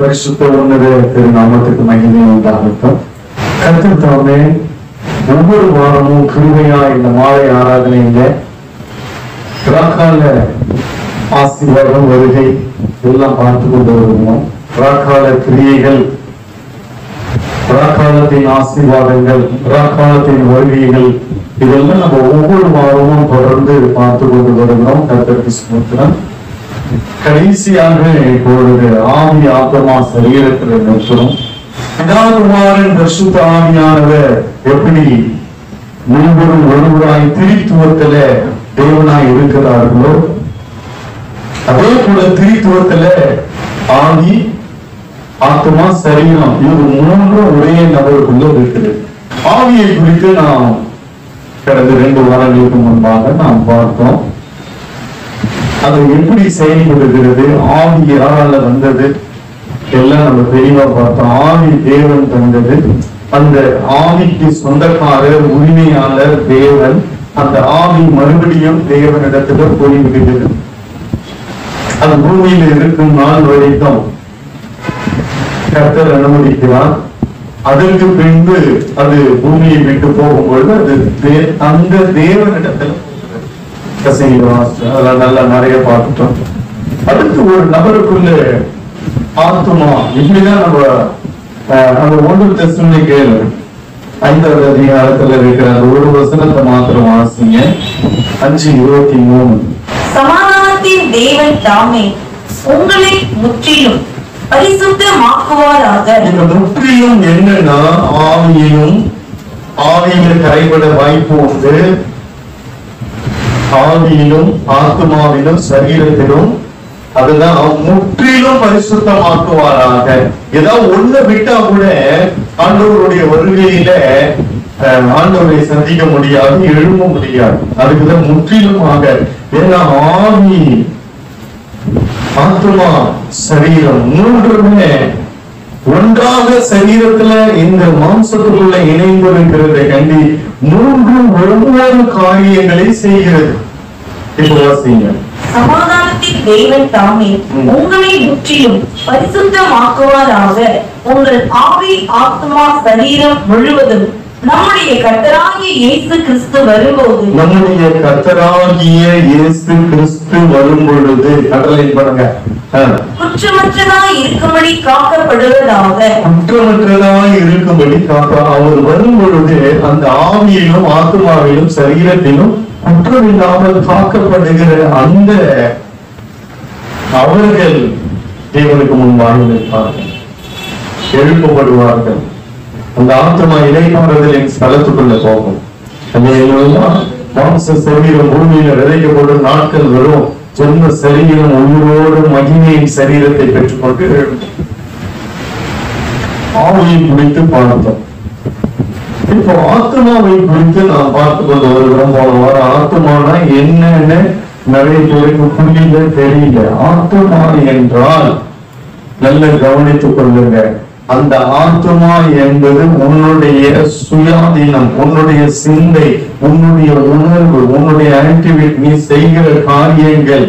பரிசுத்த உன்னத திருநாமத்துக்கு மகிமை உண்டாகட்டும். கர்த்தர் தாமே ஒவ்வொரு வாரமும் கிருபையா இந்த மாலை ஆராதனையில ராக்கால ஆசீர்வாதம் வருகை எல்லாம் பார்த்து கொண்டு வருவோம். ராக்கால கிரியைகள், ராக்காலத்தின் ஆசீர்வாதங்கள், ராக்காலத்தின் வருகைகள் இதெல்லாம் நம்ம ஒவ்வொரு வாரமும் தொடர்ந்து பார்த்து கொண்டு வருகிறோம். கர்த்தருக்கு ஸ்தோத்திரம். கடைசியாக இப்பொழுது ஆவி ஆத்மா சரீரத்தில் நிற்கிறோம். பிதாகுமாரன் பரிசுத்த ஆவியானவர் எப்படி முழுவதும் ஒருவராய் திரித்துவத்தில தேவனாய் இருக்கிறார்களோ அதே போல திரித்துவத்தில ஆவி ஆத்மா சரீரம் இது மூன்றும் ஒரே நபருக்குள்ள இருக்குது. ஆவியை குறித்து நாம் கடந்த 2 வாரங்களுக்கு முன்பாக நாம் பார்த்தோம். அது எப்படி செயல்படுகிறது, ஆவி யாரால வந்தது எல்லாம் நம்ம தெளிவா பார்த்தோம். ஆவி தேவன் தந்தது. அந்த ஆவிக்கு சொந்தக்காரர் உரிமையாளர் தேவன். அந்த ஆவி மறுபடியும் தேவனிடத்துல போய்விடுகிறது. அது பூமியில இருக்கும் நாள் வரைக்கும் கர்த்தர் அனுமதிக்கிறார். அதற்கு பின்பு அது பூமியை விட்டு போகும்பொழுது அது அந்த தேவனிடத்துல அதெல்லாம் நல்லா நிறைய பார்த்துட்டோம். அடுத்து ஒரு நபருக்குள்ள ஆத்மா இப்படிதான் நம்ம அந்த 1 தெசலோனிக்கேயர் 5வது அதிகாரத்துல இருக்கிற அந்த ஒரு வசனத்தை மாத்திரம் வாசிங்க. 5:23. சமாதானத்தின் தேவன் தாமே உங்களை முற்றிலும் பரிசுத்தமாக்குவாராக. இந்த முற்றிலும் என்னன்னா ஆவியையும் ஆவியில கரைபட வாய்ப்பு உண்டு. ஆவியிலும் ஆத்மாவிலும் சரீரத்திலும் அதுதான் முற்றிலும் பரிசுத்தமாக்குவாராக. ஏதாவது ஒண்ணு விட்டா கூட ஆண்டவருடைய வருகையில ஆண்டவரை சந்திக்க முடியாது, எழும்ப முடியாது. அதுக்குதான் முற்றிலுமாக. ஏன்னா ஆவி ஆத்மா சரீரம் மூன்றுமே ஒன்றாக சரீரத்துல இந்த மாம்சத்துக்குள்ள இணைந்து இருக்கிறதை கண்டி மூன்றும் ஒவ்வொரு காரியங்களை செய்கிறது. இப்போ வாசிங்க. சமாதானத்தின் தேவன் தாமே உங்களை முற்றிலும் பரிசுத்தமாக்குவாராக. உங்கள் ஆவி ஆத்மா சரீரம் முழுவதும் நம்முடைய கர்த்தராகிய இயேசு கிறிஸ்து வரும்போது கடலை பண்ணுங்க. குற்றமற்றதாய் இருக்கும்படி காக்கப்படுவதாக. குற்றமற்றதாய் இருக்கும்படி அவர் வரும் பொழுது அந்த ஆவியிலும் ஆத்மாவிலும் சரீரத்திலும் குற்றமில்லாமல் காக்கப்படுகிற அந்த அவர்கள் தேவனுக்கு முன்பாக நிற்பார்கள், எழுப்பப்படுவார்கள். அந்த ஆத்மா இணைப்பாறுதலின் ஸ்தலத்துக்குள்ள போகும். மாம்ச சரீரம் பூமியில விதைக்கப்படும் நாட்கள் வரும். சொன்ன சரீரம் உயிரோடு மகிமையின் சரீரத்தை பெற்றுக்கொண்டு ஆவியை குறித்து பார்த்தோம். இப்போ ஆத்மாவை குறித்து நாம் பார்த்து கொண்டு வருகிறோம். போன வாரம் ஆத்மானா என்னன்னு நிறைய பேருக்கு புரியல, தெரியல. ஆத்மா என்றால் நல்ல கவனித்துக் கொள்ளுங்க. அந்த ஆத்மா என்பது உன்னுடைய சுயாதீனம், உன்னுடைய சிந்தை, உன்னுடைய உணர்வு, உன்னுடைய ஆக்டிவிட்டி, நீ செய்கிற காரியங்கள்,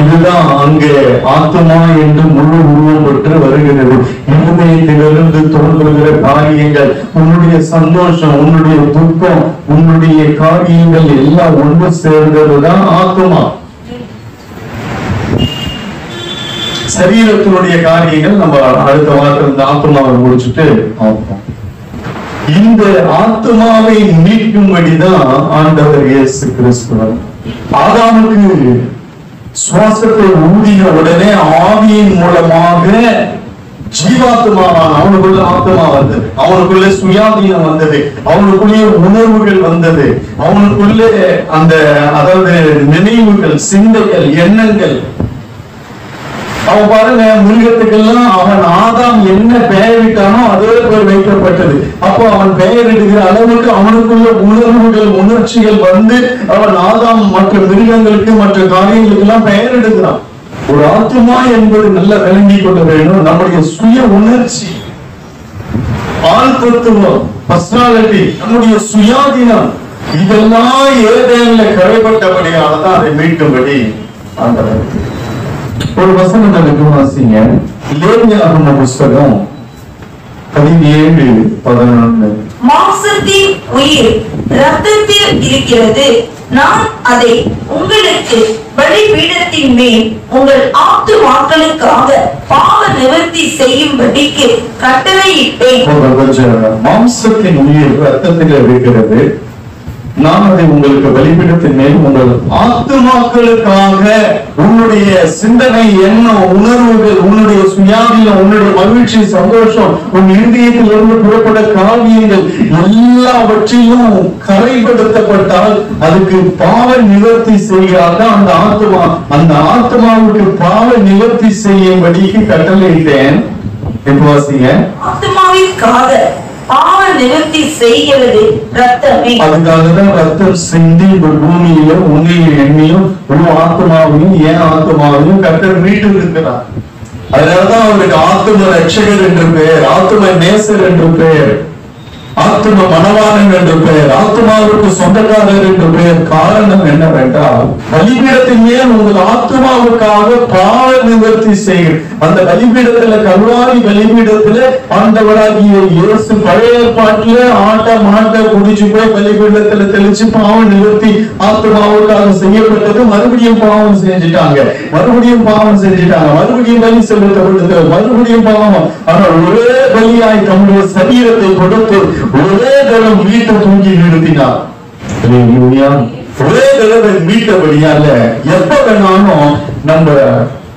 இதுதான் அங்கே ஆத்மா என்று முழு உருவம் பெற்று வருகிறது. இருதயத்திலிருந்து தோன்றுகிற காரியங்கள், உன்னுடைய சந்தோஷம், உன்னுடைய துக்கம், உன்னுடைய காரியங்கள் எல்லாம் ஒன்று சேர்ந்ததுதான் ஆத்மா. சரீரத்தினுடைய காரியங்கள் நம்ம அடுத்த வாரத்தில் இந்த ஆத்மாவை முடிச்சுட்டு பார்ப்போம். இந்த ஆத்மாவை மீட்கும்படிதான் ஆண்டவர் இயேசு கிறிஸ்து ஆதாமுக்கு சுவாசத்தை ஊதின உடனே ஆவியின் மூலமாக ஜீவாத்மாவான். அவனுக்குள்ள ஆத்மா வந்தது, அவனுக்குள்ள சுயாதீனம் வந்தது, அவனுக்குள்ளே உணர்வுகள் வந்தது, அவனுக்குள்ளே அந்த அதாவது நினைவுகள், சிந்தைகள், எண்ணங்கள். அவன் பாருங்க, மிருகத்துக்கெல்லாம் அவன் ஆதாம் என்ன பெயரிட்டானோ அதே பேர் வைக்கப்பட்டது. அப்போ அவன் பெயரிடுகிற அளவுக்கு அவனுக்குள்ள உணர்வுகள், உணர்ச்சிகள் வந்து அவன் ஆதாம் மற்ற மிருகங்களுக்கு, மற்ற காரியங்களுக்கு எல்லாம் பெயரிடுகிறான். ஒரு ஆத்மா என்பது நல்ல விளங்கி கொள்ள வேண்டும். நம்முடைய சுய உணர்ச்சி, ஆள் தத்துவம், பர்சனாலிட்டி, நம்முடைய சுயாதீனம், இதெல்லாம் ஏதேன்ல கரைப்பட்டபடியால்தான் அதை மீட்கும்படி ஆண்டவர். ஒரு வசனம் எனக்கு வாசிங்க. லேவியராகம புஸ்தகம் 17:11. மாம்சத்தின் உயிர் இரத்தத்தில் இருக்கிறது. நான் அதை உங்களுக்கு பலிபீடத்தின் மேல் உங்கள் ஆத்துமாக்களுக்காக பாவ நிவர்த்தி செய்யும்படிக்கு கட்டளையிட்டேன். மாம்சத்தின் உயிர் ரத்தத்தில் இருக்கிறது. நான் அதை உங்களுக்கு பலிபீடத்தின் மேல் உங்கள் ஆத்துமாக்களுக்காக, உன்னுடைய சிந்தனை, எண்ணம், உணர்வுகள், உன்னுடைய சுயாதீனம், உன்னுடைய மகிழ்ச்சி, சந்தோஷம், உன் இருதயத்தில் இருந்து புறப்பட காரியங்கள் எல்லாவற்றையும் கரைப்படுத்தப்பட்டால் அதுக்கு பாவ நிவர்த்தி செய்யாத அந்த ஆத்மா, அந்த ஆத்மாவுக்கு பாவ நிவர்த்தி செய்யும்படிக்கு கட்டளையிட்டேன். வாசிங்க. ஆத்மாவிற்காக பாவ நிவர்த்தி செய்கிறது ரத்தமே. அதுக்காகதான் ரத்தம் சிந்தி பூமியில உன்னையும் என்னையும் உன் ஆத்மாவையும் என் ஆத்மாவையும் கர்த்தர் மீட்டு இருக்கிறார். அதனாலதான் அவருக்கு ஆத்தும ரட்சகர் என்று பெயர், ஆத்தும நேசர் என்று பெயர், ஆத்தும மனவாளன் என்று பெயர், ஆத்மாவுக்கு சொந்தக்காரர் என்று பெயர். காரணம் என்னவென்றால், பலிபீடத்தின் மேல் உங்கள் ஆத்மாவுக்காக பாவ நிவர்த்தி செய்யும். அந்த பலிபீடத்துல, கல்வாரி பலிபீடத்துல ஆண்டவராகிய இயேசு பழைய ஏற்பாட்டில ஆட்ட மாட்ட குடிச்சு போய் பலிபீடத்துல தெளிச்சு பாவ நிவர்த்தி ஆத்மாவுக்காக செய்யப்பட்டது. மறுபடியும் பாவம் செஞ்சுட்டாங்க, மறுபடியும் மறுபடியும் பலி செலுத்தப்பட்டது, மறுபடியும் பாவம். ஆனால் ஒரே பலியாய் தம்முடைய சரீரத்தை கொடுத்து ஒரே தரம் வீட்டை தூங்கி நிறுத்தினார். ஒரே தடவை மீட்டபடியால எப்ப வேணாலும் நம்ம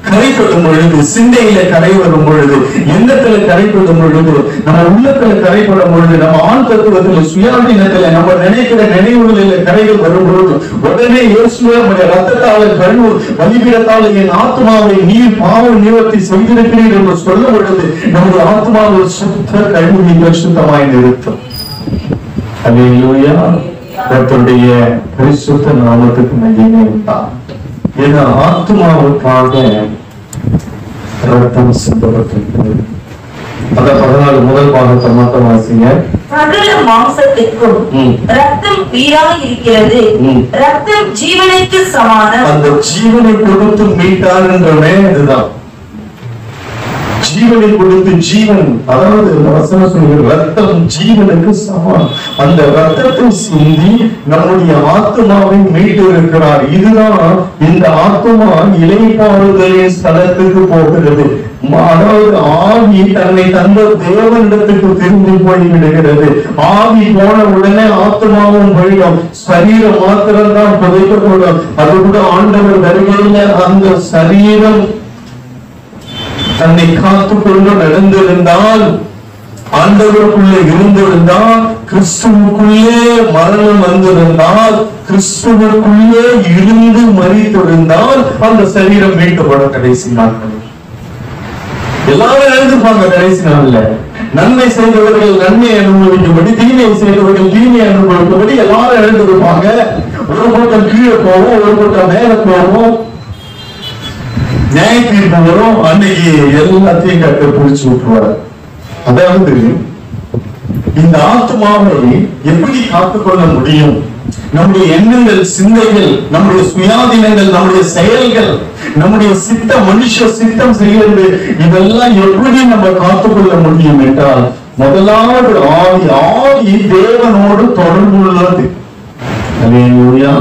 கரைப்படும் பொழுது, சிந்தையில கரை வரும் பொழுது, எண்ணத்துல கரைப்படும் பொழுது, நம்ம உள்ளத்துல கரைப்படும் பொழுது, நம்ம ஆண் தத்துவத்துல, சுயாதீனத்துல, நம்ம நினைக்கிற நினைவுகளில் கரைகள் வரும் பொழுது உடனே இயேசுவே நம்முடைய ரத்தத்தால கழுவு பலிபீடத்தால என் ஆத்மாவை நீர் பாவ நிவர்த்தி செய்திருக்கிறீர் என்று சொல்லும் பொழுது நம்முடைய ஆத்மாவை சுத்த கழுவி பரிசுத்தமாய் நிறுத்தும். அல்லேலூயா. கர்த்தருடைய பரிசுத்த நாமத்துக்கு மகிமை உண்டாகட்டும். ஏன்னா ஆத்மாவுக்காக ரத்தம் சிந்தப்பட்டிருக்கிறது. அந்த 14 முதல் பாகத்தை மட்டும் வாசிங்க. சகல மாம்சத்திற்கும் ரத்தம் உயிராய் இருக்கிறது. ரத்தம் ஜீவனுக்கு சமானம். அந்த ஜீவனை கொடுத்து மீட்டாருன்றவே இதுதான். ஜீவனை கொடுத்து ஜீவன், அதாவது வசனம் சொல்கிற ரத்தம் ஜீவனுக்கு சமானம். அந்த ரத்தத்தை சிந்தி நம்முடைய ஆத்மாவை மீட்டு இருக்கிறார். இதுதான் இந்த ஆத்மா இளைப்பாறுதலின் ஸ்தலத்துக்கு போகிறது. அதாவது ஆவி தன்னை தந்த தேவனிடத்துக்கு திரும்பி போய் விடுகிறது. ஆவி போன உடனே ஆத்மாவும் போயிடும், சரீரம் மாத்திரம்தான் புதைக்கப்படும். அது கூட ஆண்டவர் வருகையில அந்த சரீரம் தன்னை காத்துக்கொண்டு நடந்திருந்தால், ஆண்டவருக்குள்ளே இருந்திருந்தால், கிறிஸ்துவுக்குள்ளே மரணம் வந்திருந்தால், கிறிஸ்துவுக்குள்ளே இருந்து மரித்திருந்தால் அந்த சரீரம் மீட்கப்படும். கடைசி நாட்கள் எல்லாரும் எழுந்துப்பாங்க. கடைசி நாள்ல நன்மை செய்தவர்கள் நன்மை அனுபவிக்கும்படி, தீமை செய்தவர்கள் தீமை அனுபவிக்கும்படி எல்லாரும் எழுந்திருப்பாங்க. ஒரு பக்கம் கீழே போவோம், ஒரு பக்கம் மேல போவோம். நியாய தீர்ப்பு வரும். அன்னைக்கு எல்லாத்தையும் கட்ட பிடிச்சு விட்டுருவார். அதாவது இந்த ஆத்மாவை எப்படி காத்துக்கொள்ள முடியும்? நம்முடைய எண்ணங்கள், சிந்தைகள், நம்முடைய சுயாதீனங்கள், நம்முடைய செயல்கள், நம்முடைய மனுஷ சித்தம் செய்கிறது, இதெல்லாம் எப்படி நம்ம காத்துக்கொள்ள முடியும் என்றால், முதலாவது ஆவி தேவனோடு தொடர்பு உள்ளது. அல்லேலூயா.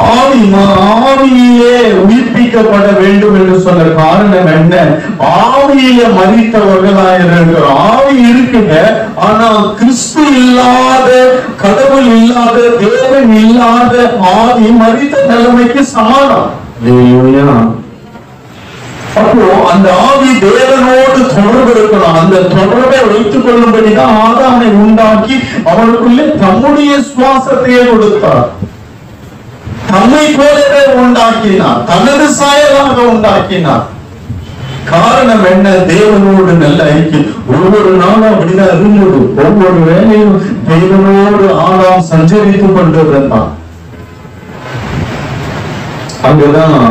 ஆவியிலே உயிர்ப்பிக்கப்பட வேண்டும் என்று சொன்ன காரணம் என்ன? ஆவியில மரித்தவர்களாயிருக்கிற ஆவி இருக்குங்க. ஆனால் கிறிஸ்து இல்லாத, கடவுள் இல்லாத, தேவன் இல்லாத ஆவி மரித்த நிலைமைக்கு சமானம். அப்போ அந்த ஆவி தேவனோடு தொடர்பு இருக்கணும். அந்த தொடர்பை வைத்துக் கொள்ளும்படிதான் ஆதாமை உண்டாக்கி அவனுக்குள்ளே தம்முடைய சுவாசத்தையே கொடுத்தார். தம்மை போலவே உண்டாக்கினார், தனது சாயலாக உண்டாக்கினார். காரணம் என்ன? தேவனோடு நல்ல ஐக்கியம். ஒவ்வொரு நாளும் அப்படிதான் இருந்தது. ஒவ்வொரு வேலையும் தேவனோடு ஆதாம் சஞ்சரித்துக் கொண்டிருந்தான். அங்குதான்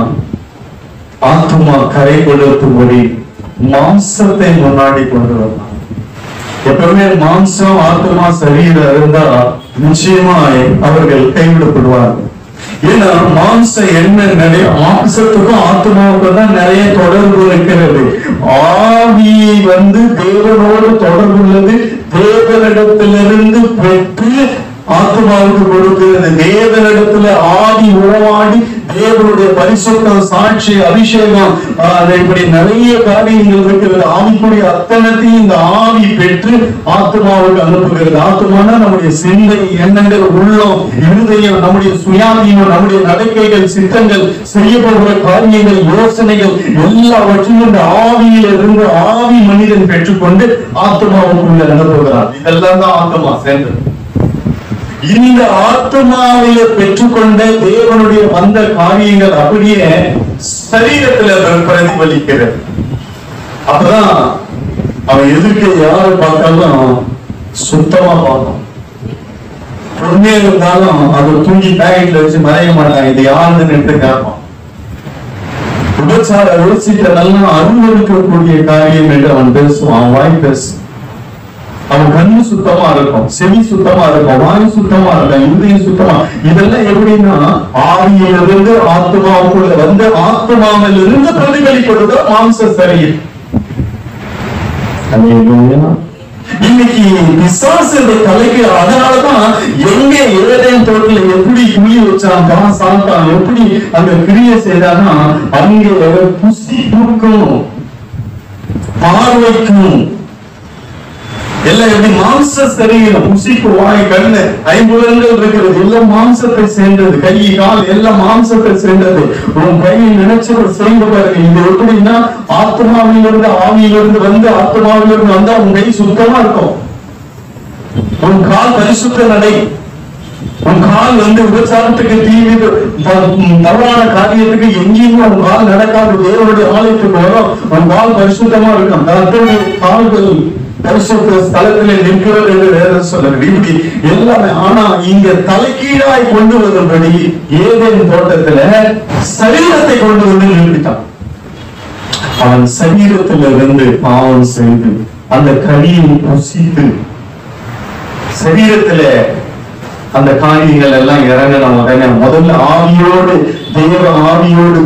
ஆத்துமா கரை கொடுக்கும்படி மாம்சத்தை முன்னாடி கொண்டு வரலாம். எப்பவுமே மாம்சம் ஆத்துமா சரீரம் இருந்தா நிச்சயமாய் அவர்கள் கைவிடப்படுவார்கள். ஏன்னா மாம்சம் என்ன நிறைய மாம்சத்துக்கும் ஆத்மாவுக்கும் தான் நிறைய தொடர்பு இருக்கிறது. ஆவியை தேவனோடு தொடர்புள்ளது, தேவனிடத்திலிருந்து பெற்று ஆத்மாவுக்கு கொடுக்கிறது. தேவனிடத்துல ஆவி உறவாடி தேவனுடைய பரிசுத்தம், சாட்சி, அபிஷேகம், இப்படி நிறைய காரியங்கள் இருக்கிறது. ஆவிக்குரிய அத்தனத்தையும் இந்த ஆவி பெற்று ஆத்மாவுக்கு அனுப்புகிறது. ஆத்மானா நம்முடைய சிந்தை, எண்ணங்கள், உள்ளம், இருதயம், நம்முடைய சுயாதீனம், நம்முடைய நடக்கைகள், சித்தங்கள், செய்யப்படுகிற காரியங்கள், யோசனைகள் எல்லாவற்றையும் இந்த ஆவியிலிருந்து ஆவி மனிதன் பெற்றுக்கொண்டு ஆத்மாவுக்குள்ள அனுப்புகிறார். இதெல்லாம் தான் ஆத்மா சேர்ந்தது. இந்த ஆத்மாவில பெற்றுக்கொண்ட தேவனுடைய வந்த காரியங்கள் அப்படியே சரீரத்துல பிரதிபலிக்கிறது. அப்பதான் அவன் எதிர்க்க யாரு பார்த்தாலும் சுத்தமா பார்க்கும். பொறுமையா இருந்தாலும் அது தூங்கி பேக்கெட்ல வச்சு மறைய மாட்டான். இது யாருன்னு கேட்பான். உபச்சார யோசிக்க நல்லா அனுபவிக்கக்கூடிய காரியம் என்று அவன் பேசுவான். அவன் வாய் பேசு. அவன் கண்ணு சுத்தமா இருக்கும், செவி சுத்தமா இருக்கும், வாயு சுத்தமா இருக்கும், இருதயம் சுத்தமா. இதெல்லாம் எப்படின்னா ஆவியிலிருந்து ஆத்மாவுக்குள்ள ஆத்மாவில் இருந்து பிரதிபலிப்படுத மாம்ச சரீரம். இன்னைக்கு பிசாசு தலைக்கு. அதனாலதான் எங்க ஏதேன் தோட்டத்துல எப்படி குழி வச்சான், சாத்தான் எப்படி அங்க கிரியை செய்தான்னா அங்கே புசிக்கும், பார்வைக்கும் எல்லாம் எப்படி மாம்ச சரீரம், புசிக்கு, வாய், கண்ணு, ஐம்புலன்கள் இருக்கிறது. எல்லாம் மாம்சத்தை சேர்ந்தது. கை, கால் எல்லாம் மாம்சத்தை சேர்ந்தது. உன் கையை நினைச்சவர் செய்து பாருங்க. இது எப்படின்னா ஆத்மாவிலிருந்து ஆவியிலிருந்து ஆத்மாவிலிருந்து வந்தா உன் கை சுத்தமா இருக்கும். உன் கால் பரிசுத்த நடை. உன் கால் விபச்சாரத்துக்கு, தீவிர தவறான காரியத்துக்கு எங்கேயுமே உன் கால் நடக்காது. தேவனுடைய ஆலயத்துக்கு வரும். உன் கால் பரிசுத்தமா இருக்கும். கால்கள் பரிசுத்த ஸ்தலத்திலே நிற்கிறது என்று வேதம் சொல்லுகிறது. இப்படி எல்லாமே. ஆனா இங்க தலைகீழாய் கொண்டு வரும்படி ஏதேன் தோட்டத்துல சரீரத்தை கொண்டு வந்து நிறுத்திட்டான். அவன் சரீரத்திலிருந்து பாவம் செய்து அந்த கனியை புசித்து சரீரத்துல அந்த காரியங்கள் எல்லாம் இறங்கின உடனே முதல்ல ஆவியோடு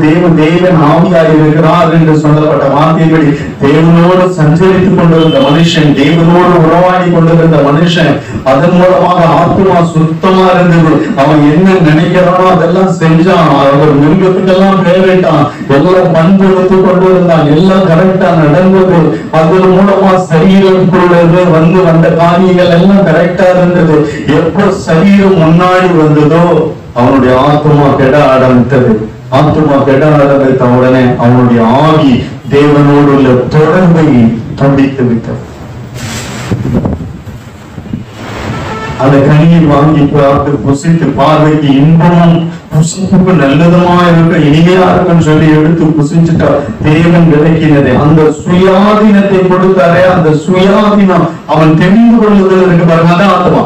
தேவன் ஆவியாக இருக்கிறார் என்று சொல்லப்பட்ட வார்த்தைப்படி தேவனோடு சஞ்சரித்துக் கொண்டிருந்த மனுஷன், தேவனோடு உறவாடி கொண்டிருந்த மனுஷன், அதன் மூலமாக ஆத்மா சுத்தமா இருந்தது. அவன் என்ன நினைக்கிறானோ அதெல்லாம் செஞ்சான். அவர் மிருகத்துக்கெல்லாம் பேரிட்டான். எல்லாம் பண்பெடுத்து கொண்டிருந்தான். எல்லாம் கரெக்டா நடந்தது. அதன் மூலமா சரீரத்துக்குள்ளது வந்த காரியங்கள் எல்லாம் கரெக்டா இருந்தது. எப்போ சரீரம் முன்னாடி வந்ததோ அவனுடைய ஆத்மா கெட ஆரம்பித்தது. ஆத்மா கெட ஆரம்பித்த உடனே அவனுடைய ஆவி தேவனோடு உள்ள தொடர்பை துண்டித்து விட்டது. அந்த கனியை வாங்கி பார்த்து புசித்து பார்வைக்கு இன்பமும் புசிப்புக்கு நல்லதுமா இருக்க இனிமையா இருக்குன்னு சொல்லி எடுத்து புசிச்சுட்டா தேவன் விளக்கினதே. அந்த சுயாதீனத்தை கொடுத்தாரே, அந்த சுயாதீனம் அவன் தெரிந்து கொள்ளுதல் இருக்கு பாருங்க. அதான் ஆத்மா.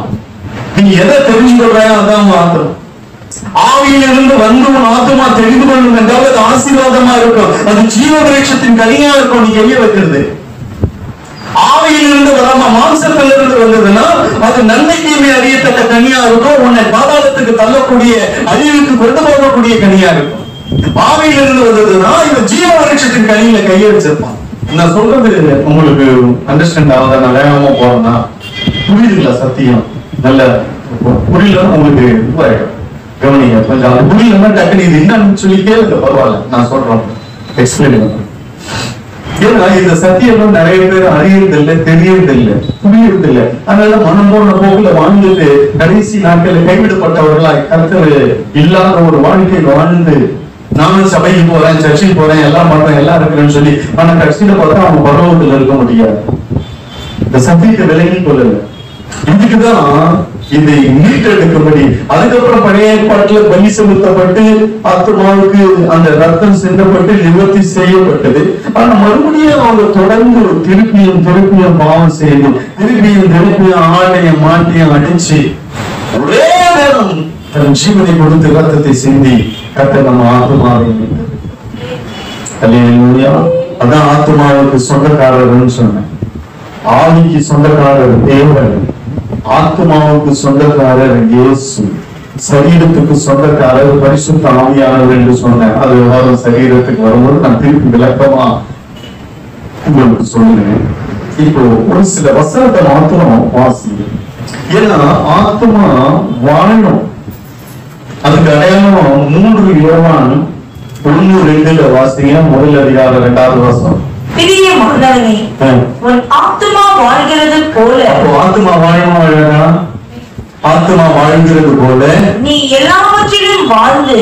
நீ எதை தெரிந்து கொள்றாயோ அதான் ஆத்மா. ஆவியிலிருந்து உன் ஆத்மா தெரிந்து கொள்ளும் என்றால் அது ஆசீர்வாதமா இருக்கும். அது ஜீவ விருட்சத்தின் கனியா இருக்கும். நீ கைய வைக்கிறது ஆவியிலிருந்து வராம மாம்சத்திலிருந்து வந்ததுன்னா அது நன்மை தீமை அறியத்தக்க கனியா இருக்கும். உன்னை பாதாளத்துக்கு தள்ளக்கூடிய, அழிவுக்கு கொண்டு போகக்கூடிய கனியா இருக்கும். ஆவியிலிருந்து வந்ததுன்னா இவன் ஜீவ விருட்சத்தின் கனியில கையை வச்சிருப்பான். நான் சொல்றது உங்களுக்கு அண்டர்ஸ்டாண்ட் ஆகுதா? நான் வேகமா போறேன்னா புரியுதுங்களா? சத்தியம் நல்ல புரியல உங்களுக்கு கவனிங்க. கொஞ்சம் அது புரியலன்னா டக்குனு இது என்னன்னு சொல்லி கேளுங்க, பரவாயில்ல, நான் சொல்றேன், எக்ஸ்பிளைன் பண்ணுறேன். ஏன்னா இந்த சத்தியம் நிறைய பேர் அறியறதில்லை, தெரியறதில்லை, புரியறதில்லை. அதனால மனம் போன போக்குல வாழ்ந்துட்டு கடைசி நாட்கள் கைவிடப்பட்டவர்களாய் கர்த்தர் இல்லாத ஒரு வாழ்க்கை வாழ்ந்து நானும் சபைக்கு போறேன், சர்ச்சுக்கு போறேன், எல்லாம் பண்றேன், எல்லாம் இருக்கிறேன்னு சொல்லி ஆனா கடைசியில பார்த்தா அவங்க பரவத்தில் இருக்க முடியாது. இந்த சத்தியத்தை விலகி கொள்ளல. இதுக்குதான் இதை மீட்டெடுக்கும்படி அதுக்கப்புறம் பழைய ஏற்பாட்டுல பலி செலுத்தப்பட்டு ஆத்மாவுக்கு அந்த ரத்தம் சிந்தப்பட்டு நிவர்த்தி செய்யப்பட்டது. ஆனா மறுபடியும் அவங்க தொடர்ந்து திருப்பியும் பாவம் செய்து திருப்பியும் ஆடையை மாட்டியும் அடிச்சு ஒரே நேரம் தன் ஜீவனை கொடுத்து ரத்தத்தை சிந்தி கர்த்தர் நம்ம ஆத்மாவை அல்லேலூயா. அதான் ஆத்மாவுக்கு சொந்தக்காரர்னு சொன்னேன். ஆவிக்கு சொந்தக்காரர் தேவன், ஆத்மாவுக்கு சொந்தக்காரர் இயேசு, சரீரத்துக்கு சொந்தக்காரர் பரிசுத்த ஆவியானவர் என்று சொன்னேன். அது வரும் சரீரத்துக்கு வரும்போது நான் திருப்பி விளக்கமா உங்களுக்கு சொல்லுறேன். இப்போ ஒரு சில வசனத்தை மாத்திரம் வாசி. ஏன்னா ஆத்மா வாழும். அதுக்கு அடையாளம் 3 யோவான் 1:2 வாசிங்க. முதல் அதிகாரம் 2வது வசனம். பிரியமானவனே, உன் ஆத்துமா வாழ்கிறது போல. அப்போ ஆத்மா வாழணுமா? ஆத்மா வாழ்கிறது போல நீ எல்லாவற்றிலும் வாழ்ந்து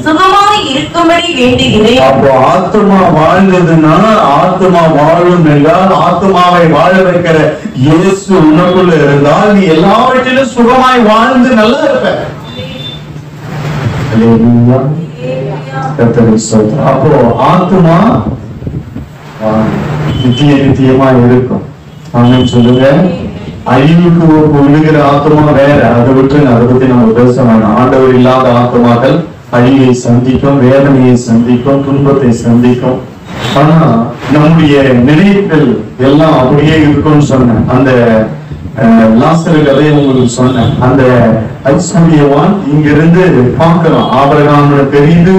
சுகமாய் இருக்கும்படி வேண்டுகிறேன். அப்போ ஆத்மா வாழ்ந்ததுன்னா, ஆத்மா வாழும் என்றால் ஆத்மாவை வாழ வைக்கிற இயேசு உனக்குள்ள இருந்தால் நீ எல்லாவற்றிலும் சுகமாய் வாழ்ந்து நல்லா இருப்ப. அப்போ ஆத்மா நித்தியமா இருக்கும். சொல்லுங்க. அழிவுக்கு விழுகிற ஆத்மா வேற, அதை விட்டு அதை பத்தி நம்ம பேச வேணாம். ஆண்டவர் இல்லாத ஆத்மாக்கள் அழிவை சந்திக்கும், வேதனையை சந்திக்கும், துன்பத்தை சந்திக்கும். ஆனா நம்முடைய நினைவுகள் எல்லாம் அப்படியே இருக்கும்னு சொன்னேன். அந்த லாசரு கதையை உங்களுக்கு சொன்னேன். அந்த ஐஸ்வர்யவான் இங்கிருந்து பார்க்கலாம். ஆபிரகாம் தெரியுது,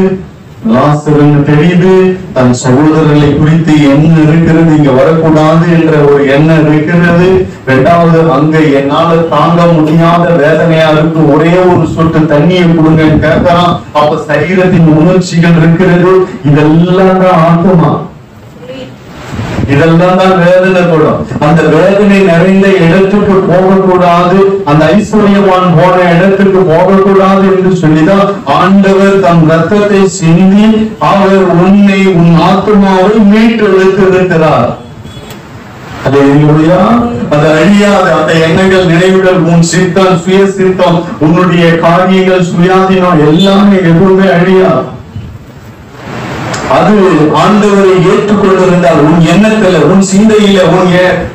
லாசருன்னு தெரியுது, தன் சகோதரர்களை குறித்து என்ன இருக்கிறது, இங்க வரக்கூடாது என்ற ஒரு எண்ணம் இருக்கிறது. 2வது, அங்க என்னால தாங்க முடியாத வேதனையா இருக்கு, ஒரே ஒரு சொட்டு தண்ணியை கொடுங்க கேட்கறான். அப்ப சரீரத்தின் உணர்ச்சிகள் இருக்கிறது. இதெல்லாம் தான் ஆத்மா, இதெல்லாம் தான் வேதனை கூடும். அந்த வேதனை நிறைந்த இடத்துக்கு போகக்கூடாது, அந்த ஐஸ்வர்யவான் போன இடத்துக்கு போகக்கூடாது என்று சொல்லிதான் ஆண்டவர் தம் ரத்தத்தை சிந்தி அவர் உன்னை, உன் ஆத்மாவை மீட்டெடுத்திருக்கிறார். அல்லேலூயா. அது அழியாது. அந்த எண்ணங்கள், நினைவுகள், உன் சித்தம், சுய சித்தம், உன்னுடைய காரியங்கள், சுயாதீனம் எல்லாமே எதுவுமே அழியாது. அது ஆண்டவரை ஏற்றுக்கொண்டிருந்தால் உன் எண்ணத்துல, உன் சிந்தையில,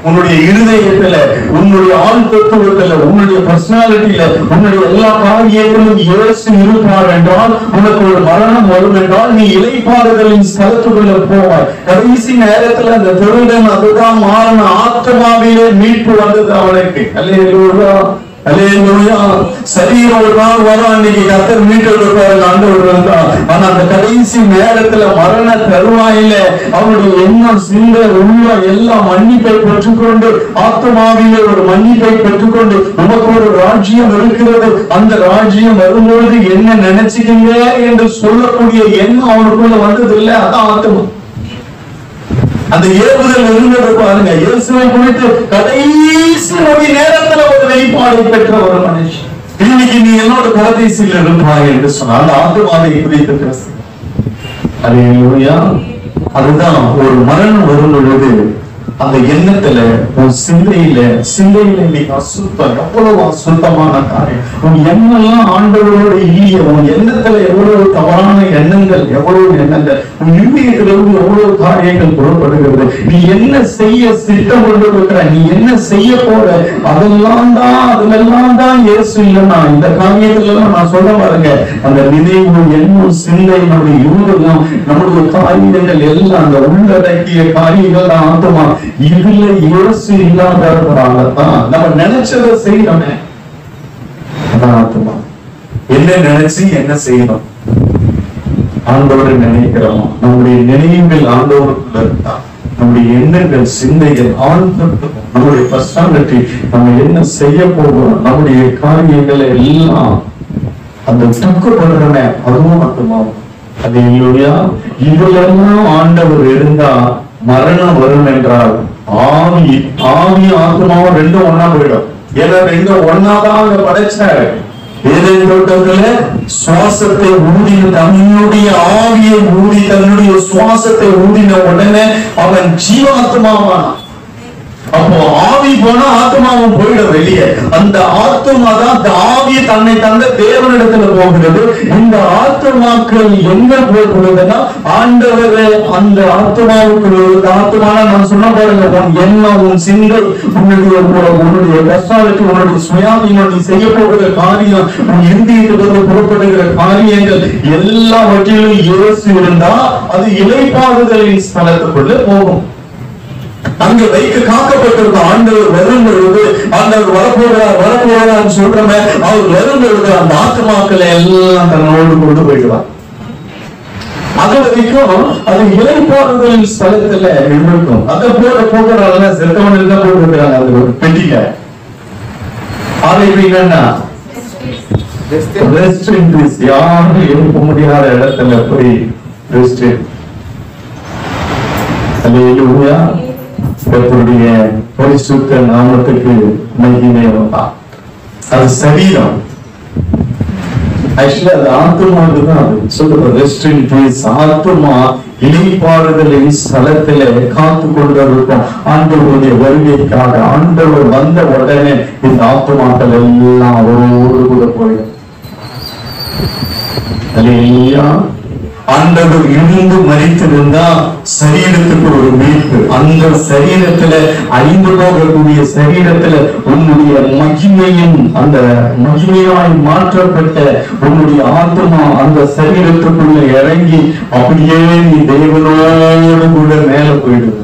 உன்னுடைய இருதயத்துல, உன்னுடைய ஆள் தத்துவத்துல, உன்னுடைய பர்சனாலிட்டியில, உன்னுடைய எல்லா காரியங்களும் இயேசு இருப்பார் என்றால், உனக்கு ஒரு மரணம் வரும் என்றால் நீ இளைப்பாறுதலின் ஸ்தலத்துக்குள்ள போவாய். கடைசி நேரத்துல அந்த திருடன் அதுதான் மாறின. ஆத்மாவிலே மீட்பு வந்தது அவனுக்கு. அல்லேலூயா, அல்லேலூயா. சரீரம் ஒரு நாள் வரும், அன்னைக்கு கர்த்தர் மீட்டெடுப்பாரு ஆண்டவர் இருந்தார். ஆனா அந்த கடைசி நேரத்துல மரண தருவாயில அவனுடைய எண்ணம், சிந்தை, உள்ள எல்லாம் மன்னிப்பை பெற்றுக்கொண்டு, ஆத்மாவிலே ஒரு மன்னிப்பை பெற்றுக்கொண்டு, நமக்கு ஒரு ராஜ்யம் இருக்கிறது, அந்த ராஜ்யம் வரும்போது என்ன நினைச்சுக்கீங்க என்று சொல்லக்கூடிய எண்ணம் அவனுக்குள்ள வந்தது இல்லை. அதான் ஆத்மா. அந்த ஏவுதல் இருந்தது பாருங்க. இயேசுவை குறித்து கடைசி நொடி நேரத்துல ஒரு வெளிப்பாடு பெற்ற ஒரு மனுஷன். இன்னைக்கு நீ என்னோட பரதேசில் இருப்பாய் என்று சொன்னால் அந்த ஆத்மாவை குறித்து பேச. அல்லேலூயா. அதுதான் ஒரு மரணம் வரும் பொழுது அந்த எண்ணத்துல, உன் சிந்தையில இன்னைக்கு அசுத்தம், எவ்வளவு அசுத்தமான காரியம். உன் எண்ணெல்லாம் ஆண்டவரோட இல்லையே. உன் எண்ணத்துல எவ்வளவு தவறான எண்ணங்கள், எவ்வளவு எண்ணங்கள், உன் இருதயத்திலிருந்து எவ்வளவு காரியங்கள் புறப்படுகிறது. நீ என்ன செய்ய சித்தம் கொண்டு இருக்கிற, நீ என்ன செய்ய போற, அதெல்லாம் தான் இயேசு இல்லைன்னா இந்த காரியத்துல நான் சொல்ல பாருங்க. அந்த நினைவு, எண்ணம், சிந்தை, நம்முடைய யூதெல்லாம், நம்முடைய காரியங்கள் எல்லாம் அந்த உள்ளடக்கிய காரியங்கள் தான் ஆத்மா. இதுல இயேசு இல்லாததான் நம்ம நினைச்சதை செய்யறோமே. ஆத்மா என்ன நினைச்சு என்ன செய்யணும், ஆண்டவரை நினைக்கிறோம். நம்முடைய நினைவுகள் ஆண்டவருக்குள்ள இருந்தா, நம்முடைய எண்ணங்கள், சிந்தைகள், நம்முடைய பர்சனாலிட்டி, நம்ம என்ன செய்ய போகிறோம், நம்முடைய காரியங்களை எல்லாம் அந்த தூக்கப்படுறமே, அதுவும் ஆத்மாவும். அல்லேலூயா. இதுலெல்லாம் ஆண்டவர் இருந்தா மரணம் வரும் என்றால் ஆவி ஆத்மாவும் ரெண்டும் ஒன்னா போயிடும். ஏன்னா ரெண்டும் ஒன்னாதான் அங்க படைச்சாரு. ஏதேன் தோட்டத்துல சுவாசத்தை ஊதின, தன்னுடைய ஆவியை ஊதி, தன்னுடைய சுவாசத்தை ஊதின உடனே அவன் ஜீவாத்மாவான். அப்போ ஆவி போனா ஆத்மாவும் போயிட வெளியே. அந்த ஆத்மா தான் அந்த ஆவி தன்னை தந்த தேவனிடத்துல போகிறது. இந்த ஆத்மாக்கள் எங்க போகிறதுன்னா ஆண்டவரே அந்த ஆத்மாவுக்கு ஆத்மான நான் சொன்ன பாருங்க, உன் எண்ணம், உன் சிந்தை, உன்னுடைய கஷ்டாலுக்கு, உன்னுடைய சுயாதீனம், நீ செய்ய போகிற காரியம், உன் இறுதியிலிருந்து புறப்படுகிற காரியங்கள் எல்லாவற்றிலும் இயேசு இருந்தா அது இளைப்பாறுதலின் ஸ்தலத்துக்குள்ள போகும். அங்க வைக்க காக்கப்பட்டிருந்த ஆண்டவர் வரும் பொழுது, ஆண்டவர் வரப்போகிறார் சொல்றமே, அவர் வரும் பொழுது அந்த ஆத்மாக்களை எல்லாம் தன்னோடு கொண்டு போயிடுவார். அது வரைக்கும் அது இளைப்பாறுதலின் ஸ்தலத்துல இருக்கும். அதை போகிறாங்க செத்தவன் தான் போட்டுருக்காங்க. அது ஒரு பெட்டிக்க என்னன்னா யாரும் எழுப்ப முடியாத இடத்துல போய் ரெஸ்ட். அல்லேலூயா. கர்த்தருடைய பரிசுத்த நாமத்துக்கு மகிமை உண்டாம். அது சரீரம். ஆக்சுவலி அது ஆத்மாவுக்கு தான் அது சொல்றது. Rest in peace. ஆத்மா இளைப்பாறுதலின் ஸ்தலத்திலே காத்து கொண்டிருக்கும் ஆண்டவருடைய வருகைக்காக. ஆண்டவர் வந்த உடனே இந்த ஆத்மாக்கள் எல்லாம் அவரோடு கூட போயிடும். அல்லேலூயா. ஆண்டவர் இருந்து மரித்திருந்தா சரீரத்துக்கு ஒரு மீட்பு. அந்த சரீரத்துல அழிந்து போகக்கூடிய சரீரத்துல உன்னுடைய மகிமையின் அந்த மகிமையாய் மாற்றப்பட்ட உன்னுடைய ஆத்மா அந்த சரீரத்துக்குள்ள இறங்கி அப்படியே நீ தேவனோடு கூட மேல போயிடுது.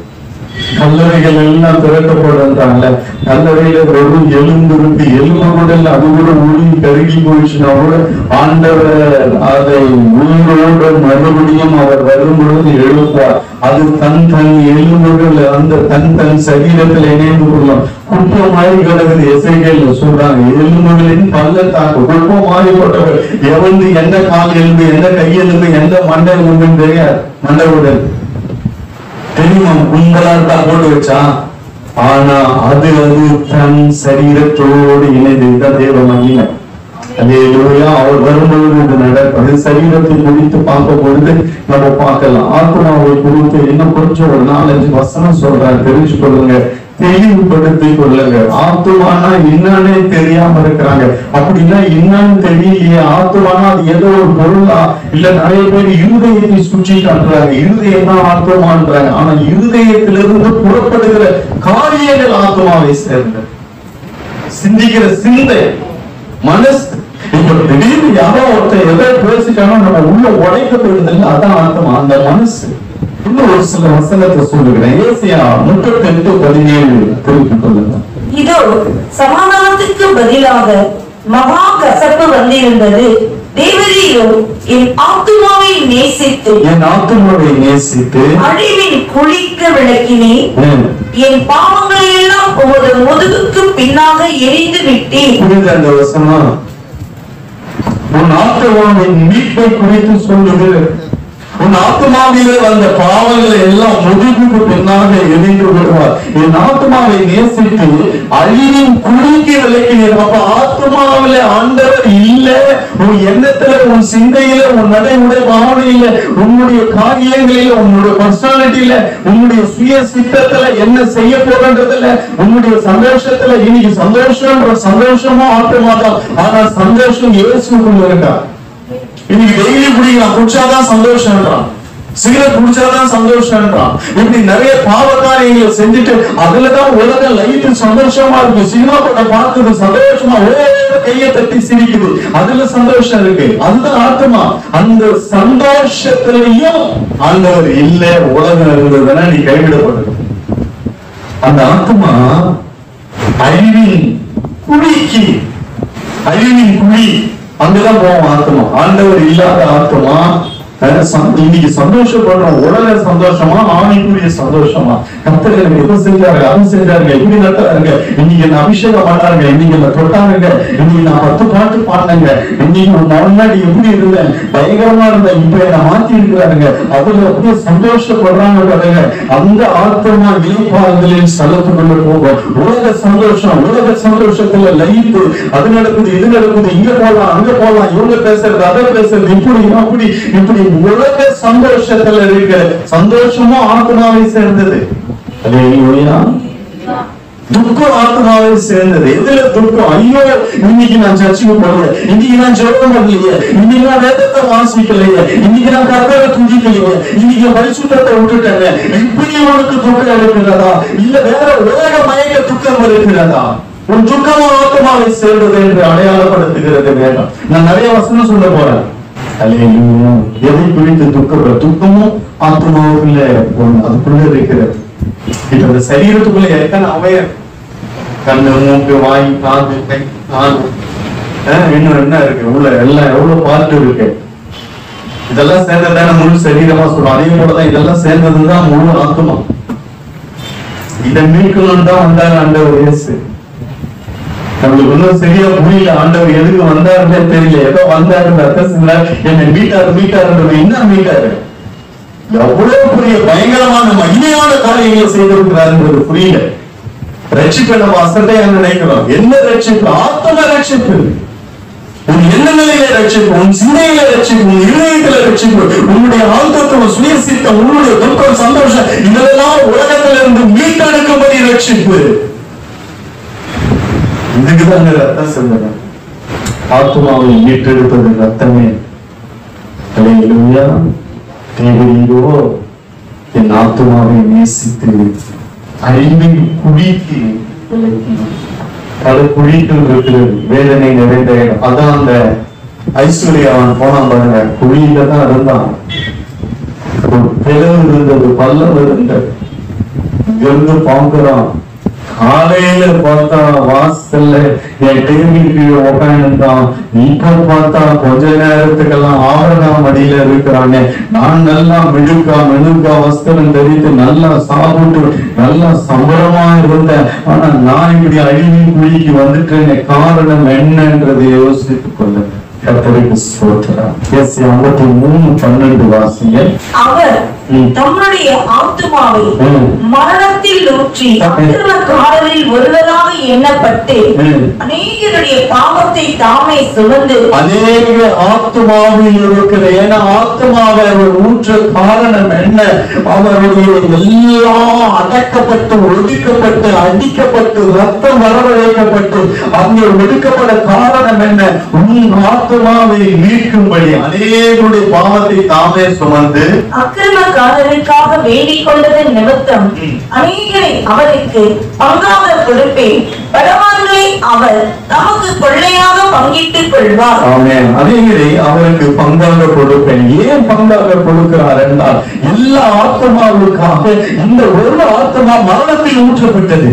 கல்லறைகள் எல்லாம் திறக்கப்படுறாங்க. கல்லறையில வெறும் எலும்பு இருக்கு. எலும்பு கூட அது கூட ஒளி கருகி போயிடுச்சுன்னா கூட ஆண்டவர் அதை உயிரோடு மறுபடியும் அவர் வரும் பொழுது எழுப்பார். அது தன் எலும்புகள் அந்த தன் சரீரத்தில் இணைந்து கொள்ளும். குப்பமாய் கிடக்குது. எசைகள் சொல்றாங்க, எலும்புகளின் பள்ளத்தாக்கு குப்பமாய் போட்டவர். எவந்து எந்த கால் எலும்பு, எந்த கையெலும்பு, எந்த மண்டை எலும்புன்னு தெரியாது. மண்டை உடல் தெரியுமா? கும்பலாட்டா போட்டு வச்சா. ஆனா அது தன் சரீரத்தோடு இணைந்து தேவ மகிமை. அல்லேலூயா. அவர் வரும்பொழுது இது நடக்கும். சரீரத்தை குறித்து பார்க்கும் பொழுது நம்ம பார்க்கலாம். ஆத்மாவை குறித்து இன்னும் கொஞ்சம் ஒரு 4-5 வசனம் சொல்றாரு, தெரிஞ்சு கொள்ளுங்க, தெளிவுபடுத்திக் கொள்ளுங்க. ஆத்மானா என்னன்னே தெரியாம இருக்கிறாங்க. அப்படின்னா என்னன்னு தெரியலையே. ஆத்மானா அது ஏதோ ஒரு பொருளா? இல்ல நிறைய பேர் இருதயத்தை சுற்றி காட்டுறாங்க. இருதயம் தான் ஆத்மான்றாங்க. ஆனா இருதயத்திலிருந்து புறப்படுகிற காரியங்கள் ஆத்மாவை சேர்ந்த சிந்திக்கிற சிந்தை, மனசு. இப்ப திடீர்னு யாரோ ஒருத்தர் எதை பேசிட்டாலும் நம்ம உள்ள உடைக்கப்படுது. அதான் ஆத்மா, அந்த மனசு. இன்னும் ஒரு சில வசனத்தை சொல்லுகிறேன். ஏசியா 38:17 திருப்பிக் கொள்ளுங்க. இதோ சமாதானத்துக்கு பதிலாக மகா கசப்பு வந்திருந்தது. தேவரீரோ என் ஆத்துமாவை நேசித்து அழிவின் குளிக்க விளக்கினேன். என் பாவங்களை எல்லாம் ஒரு முதுகுக்கு பின்னாக எரிந்து விட்டேன். அந்த வசனம் உன் ஆத்துமாவின் மீட்பை குறித்து சொல்லுது. உன் ஆத்மாவிலே வந்த பாவங்களை எல்லாம் முதுகுக்கு பின்னாக எரிந்து விடுவார். என் ஆத்மாவை நேசித்து அழிவின் குளிக்க விளக்கினேன். அப்ப ஆத்மாவில ஆண்டவர் இல்ல. உன் எண்ணத்துல, உன் சிந்தையில, உன் நடைமுறை பாவனையில, உன்னுடைய காரியங்களில, உன்னுடைய பர்சனாலிட்டியில, உன்னுடைய சுய சித்தத்துல என்ன செய்ய போறதுல, உன்னுடைய சந்தோஷத்துல இன்னைக்கு சந்தோஷமும் ஆத்மா தான். ஆனா சந்தோஷம் இயேசுக்குள்ள இருக்கா? இன்னைக்கு டெய்லி குடிக்கலாம், குடிச்சாதான் சந்தோஷம்ன்றான். சிகரெட் குடிச்சாதான் சந்தோஷம்ன்றான். இப்படி நிறைய பாவ காரியங்களை செஞ்சுட்டு அதுலதான் உலக லைஃப் சந்தோஷமா இருக்கு. சினிமா படம் பார்க்குது சந்தோஷமா, கையை தட்டி சிரிக்குது, அதுல சந்தோஷம் இருக்கு. அதுதான் ஆத்மா. அந்த சந்தோஷத்திலையும் ஆண்டவர் இல்ல, உலகம் இருந்ததுன்னா நீ கைவிடப்படுது. அந்த ஆத்மா அழிவின் குழி அங்கதான் போவோம். ஆத்மா ஆண்டவர் இல்லாத ஆத்மா. இன்னைக்கு சந்தோஷப்படுறோம். உலக சந்தோஷமா, ஆணைக்குரிய சந்தோஷமா? கர்த்தர் எது செஞ்சாங்க, அது செஞ்சாங்க, இப்படி நடத்தாருங்க, இன்னைக்கு என்ன அபிஷேகம் பண்ணாருங்க, இன்னைக்கு என்ன தொட்டாருங்க, இன்னைக்கு நான் 10 பாட்டு பாடினேங்க, இன்னைக்கு முன்னாடி எப்படி இருந்தேன், பயங்கரமா இருந்தேன், இப்ப என்ன மாத்தி இருக்கிறாருங்க, அதுல அப்படியே சந்தோஷப்படுறாங்க பாருங்க. அந்த ஆத்மா இளைப்பாறுதலின் ஸ்தலத்துக்குள்ள போகும். உலக சந்தோஷத்துல லைஃப் அது நடக்குது, இது நடக்குது, இங்க போலாம், அங்க போலாம், இவங்க பேசுறது, அதை பேசுறது, இப்படி உலக சந்தோஷத்துல இருக்கிற சந்தோஷமும் ஆத்மாவை சேர்ந்தது. அல்லேலூயா. துக்கம் ஆத்மாவை சேர்ந்தது. எதுல துக்கம்? ஐயோ, இன்னைக்கு நான் சர்ச்சுக்கு போகல, இன்னைக்கு நான் ஜெபம் பண்ணலையே, இன்னைக்கு நான் வேதத்தை வாசிக்கலையே, இன்னைக்கு நான் கர்த்தரை துதிக்கலையே, இன்னைக்கு பரிசுத்தத்தை விட்டுட்டேங்க. இப்படி உனக்கு துக்கம் இருக்கிறதா? இல்ல வேற உலக மயக்க துக்கம் இருக்கிறதா? உன் துக்கம் ஆத்மாவை சேர்ந்தது என்று அடையாளப்படுத்துகிறது வேதம். நான் நிறைய வசனம் சொல்ல போறேன். அல்லேலூயா. எதை குறித்து துக்கம்? துக்கமும் ஆத்மாவுக்குள்ள அதுக்குள்ள இருக்கிறது. இப்ப இந்த சரீரத்துக்குள்ள எத்தனை அவயம், கண்ணு, மூக்கு, வாய், காது, கை, காது, இன்னும் என்ன இருக்கு உள்ள, எல்லாம் எவ்வளவு பார்ட் இருக்கு. இதெல்லாம் சேர்ந்ததான முழு சரீரமா சொல்றோம். அதே போலதான் இதெல்லாம் சேர்ந்ததுதான் முழு ஆத்மா. இதை மீட்கணும் தான் வந்தாரு ஆண்டவர் இயேசு. நம்மளுக்கு ஒன்னும் சரியா புரியல, ஆண்டவர் எதுக்கு வந்தாருன்னே தெரியல. ஏதோ வந்தாரு, என்னை மீட்டாரு. என்ன மீட்டாரு? எவ்வளவு பெரிய பயங்கரமான மகிமையான காரியங்களை செய்திருக்கிறார் புரியல. ரட்சிப்பை நம்ம அசட்டையா நினைக்கிறோம். என்ன ரட்சிப்பு? ஆத்ம ரட்சிப்பு. உன் என்ன நிலையில ரட்சிப்பு? உன் சிந்தையில ரட்சிப்பு, உன் இதயத்துல ரட்சிப்பு, உன்னுடைய ஆழ்த்தத்துவம், சுயசித்தம், உன்னுடைய துக்கம், சந்தோஷம், இதெல்லாம் உலகத்துல இருந்து மீட்டெடுக்கும்படி ரட்சிப்பு. இதுக்குதாங்க ரத்தம் சிந்தனை. ஆத்மாவை மீட்டெடுப்பது ரத்தமே. அல்லேலூயா. தேவரீரோ என் ஆத்மாவை நேசித்து அழிவின் குழிக்கு, பல குழிகள் இருக்கிறது, வேதனை நிறைந்த இடம். அதான் அந்த ஐஸ்வர்யாவன் போனான் பாருங்க, குழியில தான் இருந்தான். ஒரு பிளவு இருந்தது, பள்ளம் இருந்தது. இங்கிருந்து பாக்குறான். காலையில பார்த்தா வாசல்ல என் டேபிள் கீழே உட்காந்துட்டான். இப்ப பார்த்தா கொஞ்ச நேரத்துக்கெல்லாம் ஆவரணம் மடியில இருக்கிறானே. நான் நல்லா மெழுகா வஸ்திரம் தெரிவித்து நல்லா சாப்பிட்டு நல்லா சம்பளமா இருந்தேன். ஆனா நான் இப்படி அழிவின் குழிக்கு வந்துட்டேன். காரணம் என்னன்றதை யோசித்துக் கொள்ள கர்த்தருக்கு ஸ்தோத்திரம். எஸ்ஐயா 53:12 வாசிங்க. அவர் தம்முடைய ஆத்துமாவை மரணத்தில் ஊற்றி அக்கிரமக்காரரில் ஒருவராக எண்ணப்பட்டு அநேகருடைய பாவத்தை தாமே சுமந்து, அநேக ஆத்மாவில் இருக்கிற, ஏன்னா ஆத்மாவை அவர் ஊற்ற காரணம் என்ன? அவருடைய எல்லாம் அடக்கப்பட்டு, ஒடுக்கப்பட்டு, அடிக்கப்பட்டு, ரத்தம் வரவழைக்கப்பட்டு அங்கே ஒடுக்கப்பட காரணம் என்ன? உன் ஆத்மாவை மீட்கும்படி அநேகருடைய பாவத்தை தாமே சுமந்து அக்கிரமக்காரருக்காக வேண்டிக் கொண்டதன் நிமித்தம் அநேகரை அவருக்கு பங்காக கொடுப்பேன், பலவான்களை அவர் தமக்கு கொள்ளையாக பங்கிட்டுக் கொள்வார். ஆமென். அநேகரை அவருக்கு பங்காக கொடுப்பேன். ஏன் பங்காக கொடுக்கிறார் என்றால், எல்லா ஆத்மாவுக்காக இந்த ஒரு ஆத்மா மரணத்தில் ஊற்றப்பட்டது.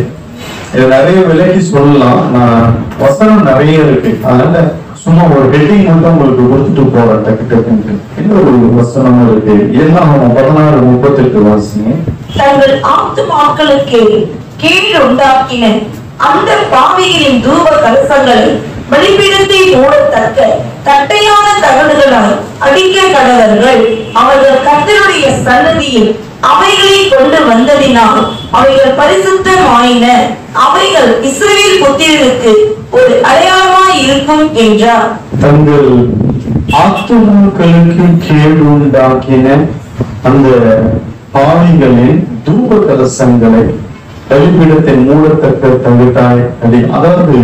இது நிறைய விலைக்கு சொல்லலாம், நான் வசனம் நிறைய இருக்கு, அதனால சும்மா ஒரு ஹெட்டிங் மட்டும் உங்களுக்கு கொடுத்துட்டு போறேன். டக்கு இன்னொரு வசனம் இருக்கு. எல்லாம் 16:38 வாசிங்க. தங்கள் ஆத்துமாக்களுக்கு கேடு உண்டாக்கின அந்த பாவிகளின் தூப கலசங்களை பலிபீடத்தை மூடத்தக்க தட்டையான தகடுகளால் அடிக்க கடவர்கள். அவர்கள் கர்த்தருடைய சன்னதியில் அவைகளை கொண்டு வந்ததினால் அவைகள் பரிசுத்தமாயின. அவைகள் இஸ்ரவேல் புத்திரருக்கு ஒரு அடையாளமாய் இருக்கும் என்றார். தங்கள் ஆத்துமாக்களுக்கு கேடு உண்டாக்கின அந்த பாவிகளின் தூப கலசங்களை பலிபீடத்தை மூடத்தக்க தகுதாய் அடி. அதாவது